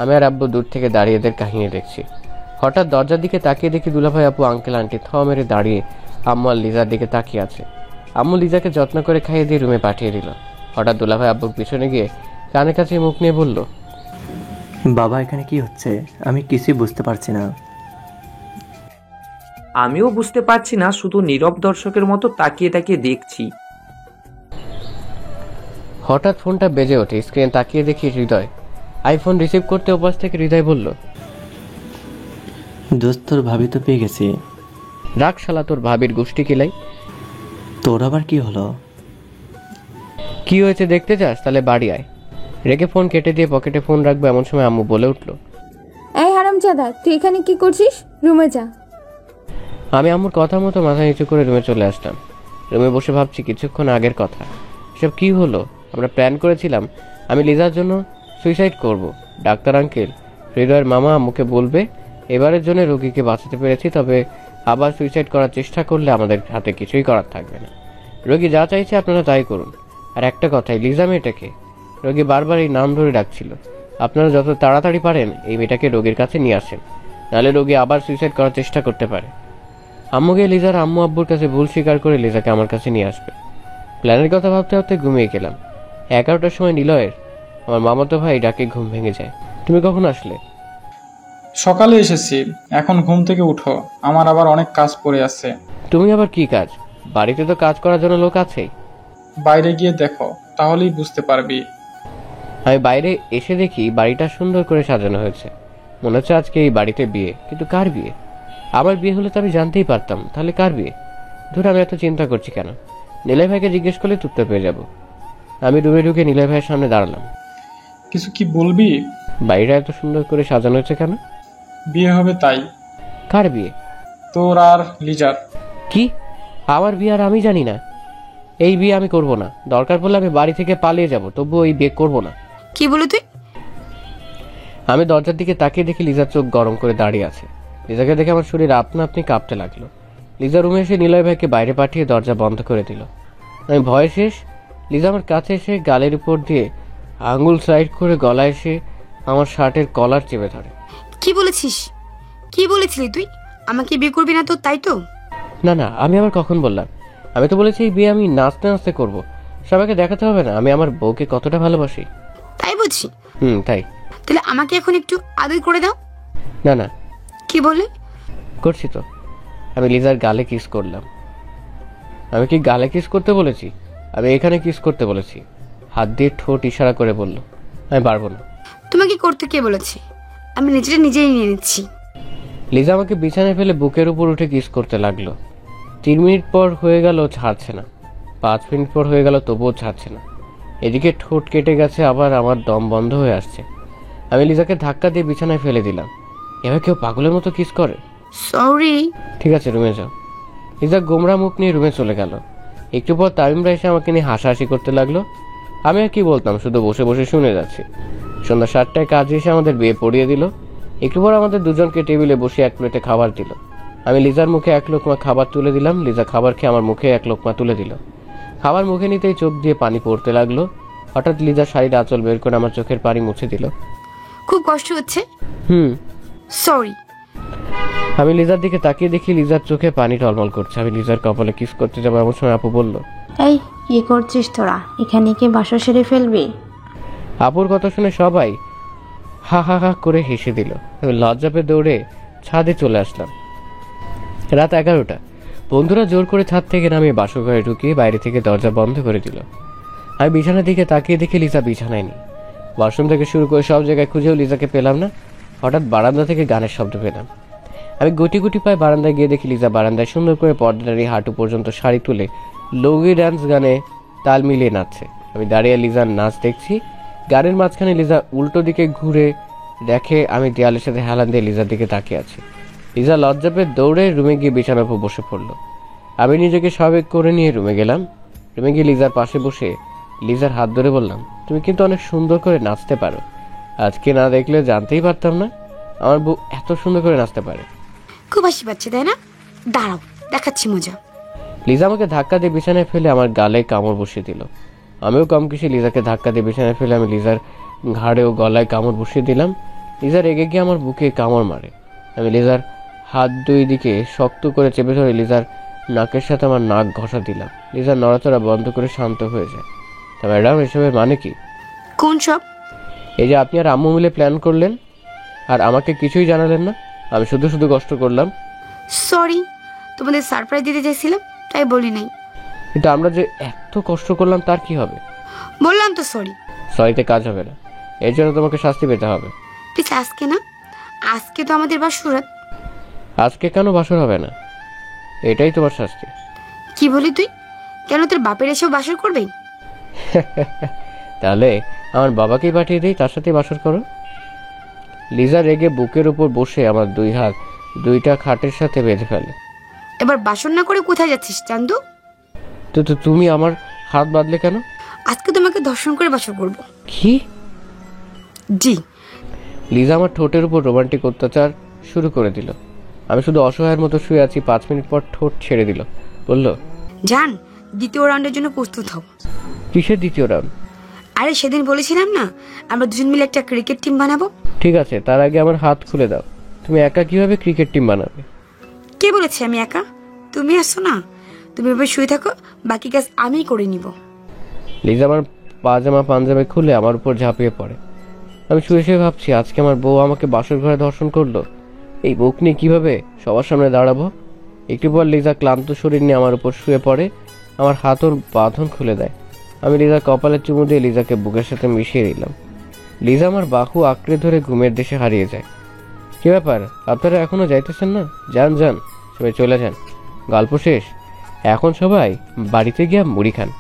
আমি আর আব্বু দূর থেকে দাঁড়িয়ে এদের কাহিনী দেখছি। হঠাৎ দরজার দিকে তাকিয়ে দেখি দুলাভাই আপু আঙ্কেল আন্টি থ মেরে দাঁড়িয়ে আম্মু আর লিজার দিকে তাকিয়ে আছে। আম্মু লিজাকে যত্ন করে খাইয়ে দিয়ে রুমে পাঠিয়ে দিল। হঠাৎ দুলাভাই আব্বুর পিছনে গিয়ে কানের কাছে মুখ নিয়ে বলল, বাবা এখানে কি হচ্ছে? আমি কিছুই বুঝতে পারছি না। আমিও বুঝতে পারছি না, শুধু নীরব দর্শকের মতো তাকিয়ে তাকিয়ে দেখছি। হঠাৎ ফোনটা বেজে ওঠে। স্ক্রিনে তাকিয়ে দেখি হৃদয়। আইফোন রিসিভ করতে ওপাশ থেকে হৃদয় বলল, দোস্ত তোর ভাবি তো পেয়ে গেছি। রাখ শালা, তোর ভাবির গোষ্ঠী কিলাই। তোর আবার কি হলো? কি হয়েছে দেখতে চাস? তাহলে বাড়ি আয়। রেখে ফোন কেটে দিয়ে পকেটে ফোন রাখবো এমন সময় আম্মু বলে উঠল, এই হারামজাদা, তুই এখানে কি করছিস? রুমে যা। আমি আম্মুর কথা মতো মাথা নিচু করে রুমে চলে আসলাম। রুমে বসে ভাবছি কিছুক্ষণ আগের কথা। এসব কি হলো? আমরা প্ল্যান করেছিলাম আমি লিজার জন্য সুইসাইড করব। ডাক্তার আঙ্কেল, হৃদয়ের মামা আম্মুকে বলবে এবারের জন্য রোগীকে বাঁচাতে পেরেছি, তবে আবার সুইসাইড করার চেষ্টা করলে আমাদের হাতে কিছুই করার থাকবে না। রোগী যা চাইছে আপনারা তাই করুন। আর একটা কথাই, লিজা মেয়েটাকে, রোগী বারবার এই নাম ধরে ডাকছিল। আপনারা যত তাড়াতাড়ি পারেন এই মেয়েটাকে রোগীর কাছে নিয়ে আসেন, নাহলে রোগী আবার সুইসাইড করার চেষ্টা করতে পারে। আম্মুকে লিজার আম্মু আব্বুর কাছে ভুল স্বীকার করে লিজাকে আমার কাছে নিয়ে আসবে। প্ল্যানের কথা ভাবতে ভাবতে ঘুমিয়ে গেলাম। 11টার সময় নিলয়ের, আমার মামাতো ভাই, ডাকে ঘুম ভেঙে যায়। তুমি কখন আসলে? সকালে এসেছি, এখন ঘুম থেকে উঠো, আমার আবার অনেক কাজ পড়ে আছে। তুমি আবার কি কাজ? বাড়িতে তো কাজ করার জন্য লোক আছেই। বাইরে গিয়ে দেখো, তাহলেই বুঝতে পারবি। আমি বাইরে এসে দেখি বাড়িটা সুন্দর করে সাজানো হয়েছে। মনে হচ্ছে আজকে এই বাড়িতে বিয়ে। কিন্তু কার বিয়ে? আমার বিয়ে হলে তো আমি জানতেই পারতাম, তাহলে কার বিয়ে? ধর, আমি এত চিন্তা করছি কেন? নিলয় ভাইকে জিজ্ঞেস করলে উত্তর পেয়ে যাব। আমি রুমে ঢুকে নিলয় ভাইয়ের সামনে দাঁড়ালাম। কিছু কি বলবি? বাড়িটা এত সুন্দর করে সাজানো হয়েছে কেন? বিয়ে হবে তাই। কার বিয়ে? তোর আর লিজার। কি? আমার বিয়ে আর আমি জানি না? এই বিয়ে আমি করব না। দরকার পড়লে আমি বাড়ি থেকে পালিয়ে যাব, তবুও এই বিয়ে করব না। কি বলি তুই? আমি দরজার দিকে তাকিয়ে দেখি লিজার চোখ গরম করে দাঁড়িয়ে আছে। লিজাকে দেখে আমার শরীর আপনা আপনি কাঁপতে লাগলো। লিজা রুমে এসে নিলয় ভাইকে বাইরে পাঠিয়ে দরজা বন্ধ করে দিল। আমি ভয় শেষ। লিজা আমার কাছে এসে গালের উপর দিয়ে আঙুল সাইড করে গলায় এসে আমার শার্টের কলার চেপে ধরে। কি বলেছিস? কি বলেছিলি তুই? আমাকে বিয়ে করবি না তো, তাই তো? না না, আমি আবার কখন বললাম? আমি তো বলেছি এই বিয়ে আমি নাচতে নাচতে করব। সবাইকে দেখাতে হবে না আমি আমার বউকে কতটা ভালোবাসি। তাই বুঝি? তাই। তাহলে আমাকে এখন একটু আদর করে দাও। না না। কি বলে? করছি তো। আমি লিজার গালে কিস করলাম। আমি কি গালে কিস করতে বলেছি? আমি এখানে কিস করতে বলেছি। হাত দিয়ে ঠোঁট ইশারা করে বলল, আমি পারবো না। তোমাকে করতে কে বলেছে? আমি নিজেটা নিজেই নিয়ে নিচ্ছি। লিজা আমাকে বিছানায় ফেলে বুকের উপর উঠে কিস করতে লাগলো। 3 মিনিট পর হয়ে গেল, ছাড়ছে না। 5 মিনিট পর হয়ে গেল, তবুও ছাড়ছে না। এদিকে ঠোঁট কেটে গেছে, আবার আমার দম বন্ধ হয়ে আসছে। আমি লিজাকে ধাক্কা দিয়ে বিছানায় ফেলে দিলাম। এবার কেউ পাগলের মতো কিস করে? সরি। ঠিক আছে, রুমে যাও। লিজা গোমরা মুখ নিয়ে রুমে চলে গেল। একটু পর তামিমরা এসে আমাকে নিয়ে হাসাহাসি করতে লাগলো। আমি আর কি বলতাম, শুধু বসে বসে শুনে যাচ্ছি। সন্ধ্যা 7টায় কাজে এসে আমাদের বিয়ে পড়িয়ে দিল। একটু পর আমাদের দুজনকে টেবিলে বসে 1 প্লেটে খাবার দিল। আমি লিজার মুখে 1 লোকমা খাবার তুলে দিলাম। লিজা খাবার খেয়ে আমার মুখে 1 লোকমা তুলে দিল। খাবার মুখে নিতেই চোখ দিয়ে পানি পড়তে লাগলো। হঠাৎ লিজা শাড়ির আঁচল বের করে আমার চোখের পানি মুছে দিল। খুব কষ্ট হচ্ছে? সরি। আমি লিজার দিকে তাকিয়ে দেখি লিজার চোখে পানি টলমল করছে। আমি লিজার কপালে কিস করতে যাবো এমন সময় আপু বলল, এই কি করছিস তোরা? এখানে কি বাসা সেরে ফেলবি? আপুর কথা শুনে সবাই হা হা হা করে হেসে দিল। আমি লজ্জা পেয়ে দৌড়ে ছাদে চলে আসলাম। রাত 11টা। বন্ধুরা জোর করে ছাদ থেকে নামিয়ে বাসর ঘরে ঢুকিয়ে বাইরে থেকে দরজা বন্ধ করে দিল। আমি বিছানার দিকে তাকিয়ে দেখি লিজা বিছানায় নেই। ওয়াশরুম থেকে শুরু করে সব জায়গায় খুঁজেও লিজাকে পেলাম না। হঠাৎ বারান্দা থেকে গানের শব্দ পেলাম। আমি গুটি গুটি পায়ে বারান্দায় গিয়ে দেখি লিজা বারান্দায় সুন্দর করে পর্দাটারি হাঁটু পর্যন্ত শাড়ি তুলে লোগি ডান্স গানে তাল মিলিয়ে নাচছে। আমি দাঁড়িয়ে লিজার নাচ দেখছি। গানের মাঝখানে লিজা উল্টো দিকে ঘুরে দেখে আমি দেয়ালের সাথে হেলান দিয়ে লিজার দিকে তাকিয়ে আছি। লিজা লজ্জা পেয়ে দৌড়ে রুমে গিয়ে বিছানার উপর বসে পড়ল। আমি নিজেকে স্বাভাবিক করে নিয়ে রুমে গেলাম। রুমে গিয়ে লিজার পাশে বসে লিজার হাত ধরে বললাম, তুমি কিন্তু অনেক সুন্দর করে নাচতে পারো। আজকে না দেখলে জানতেই পারতাম না আমার বউ এত সুন্দর করে নাচতে পারে। খুব হাসি পাচ্ছে তাই না? দাঁড়াও, দেখাচ্ছি মজা। লিজা আমাকে ধাক্কা দিয়ে বিছানায় ফেলে আমার গালে কামড় বসিয়ে দিল। আমিও কম কিছু লিজাকে ধাক্কা দিয়ে বিছানায় ফেলে আমি লিজার ঘাড়ে ও গলায় কামড় বসিয়ে দিলাম। লিজা রেগে গিয়ে আমার বুকে কামড় মারে। আমি লিজার হাত 2 দিকে শক্ত করে চেপে ধরে লিজার নাকের সাথে আমার নাক ঘষা দিলাম। লিজার নড়াচড়া বন্ধ করে শান্ত হয়ে যায়। তা ম্যাডাম, এসবের মানে কি? কোন সব? এই যে আপনি আর আম্মু মিলে প্ল্যান করলেন আর আমাকে কিছুই জানালেন না। আমি শুধু শুধু কষ্ট করলাম। সরি, তোমাদের সারপ্রাইজ দিতে চাইছিলাম তাই বলি নাই। কিন্তু আমরা যে এত কষ্ট করলাম তার কি হবে? বললাম তো সরি। সরিতে কাজ হবে না, এর জন্য তোমাকে শাস্তি পেতে হবে। প্লিজ, আজকে না, আজকে তো আমাদের বাসরাত। আজকে কেন বাসর হবে না? এটাই তোমার শাস্তি। কি বলি তুই? কেন তোর বাপের এসেও বাসর করবে? তাহলে আমার বাবাকেই পাঠিয়ে দিই, তার সাথে বাসর করো। লিজা রেগে বুকের উপর বসে আমার দুই হাত দুইটা খাটের সাথে বেঁধে ফেলে। এবার বাসন না করে কোথায় যাচ্ছিস চান্দু? তো তুমি আমার হাত বাঁধলে কেন? আজকে তোমাকে ধর্ষণ করে বাসর করব। কি? জি। লিজা আমার ঠোঁটের উপর রোমান্টিক অত্যাচার শুরু করে দিল। আমি শুধু অসহায়ের মতো শুয়ে আছি। 5 মিনিট পর ঠোঁট ছেড়ে দিল, বলল, জান, দ্বিতীয় রাউন্ডের জন্য প্রস্তুত হও। কিসের দ্বিতীয় রাউন্ড? আরে সেদিন বলেছিলাম না আমরা দুজন মিলে একটা ক্রিকেট টিম বানাবো। ঠিক আছে, তার আগে আমার হাত খুলে দাও। তুমি একা কিভাবে ক্রিকেট টিম বানাবে? কে বলেছে আমি একা? তুমি আসো না, তুমি এভাবে শুয়ে থাকো, বাকি কাজ আমিই করে নিব। লিজা আমার পাজামা পাঞ্জাবি খুলে আমার উপর ঝাঁপিয়ে পড়ে। আমি শুয়ে শুয়ে ভাবছি, আজকে আমার বউ আমাকে বাসর ঘরে ধর্ষণ করলো। এই বুক নিয়ে কিভাবে সবার সামনে দাঁড়াবো? একটু পর লিজা ক্লান্ত শরীর নিয়ে আমার উপর শুয়ে পড়ে, আমার হাত ওর বাঁধন খুলে দেয়। আমি লিজার কপালে চুমু দিয়ে লিজাকে বুকের সাথে মিশিয়ে দিলাম। লিজা আমার বাহু আঁকড়ে ধরে ঘুমের দেশে হারিয়ে যায়। কি ব্যাপার, আপনারা এখনো যাইতেছেন না? যান যান, সবাই চলে যান, গল্প শেষ। এখন সবাই বাড়িতে গিয়ে মুড়ি খান।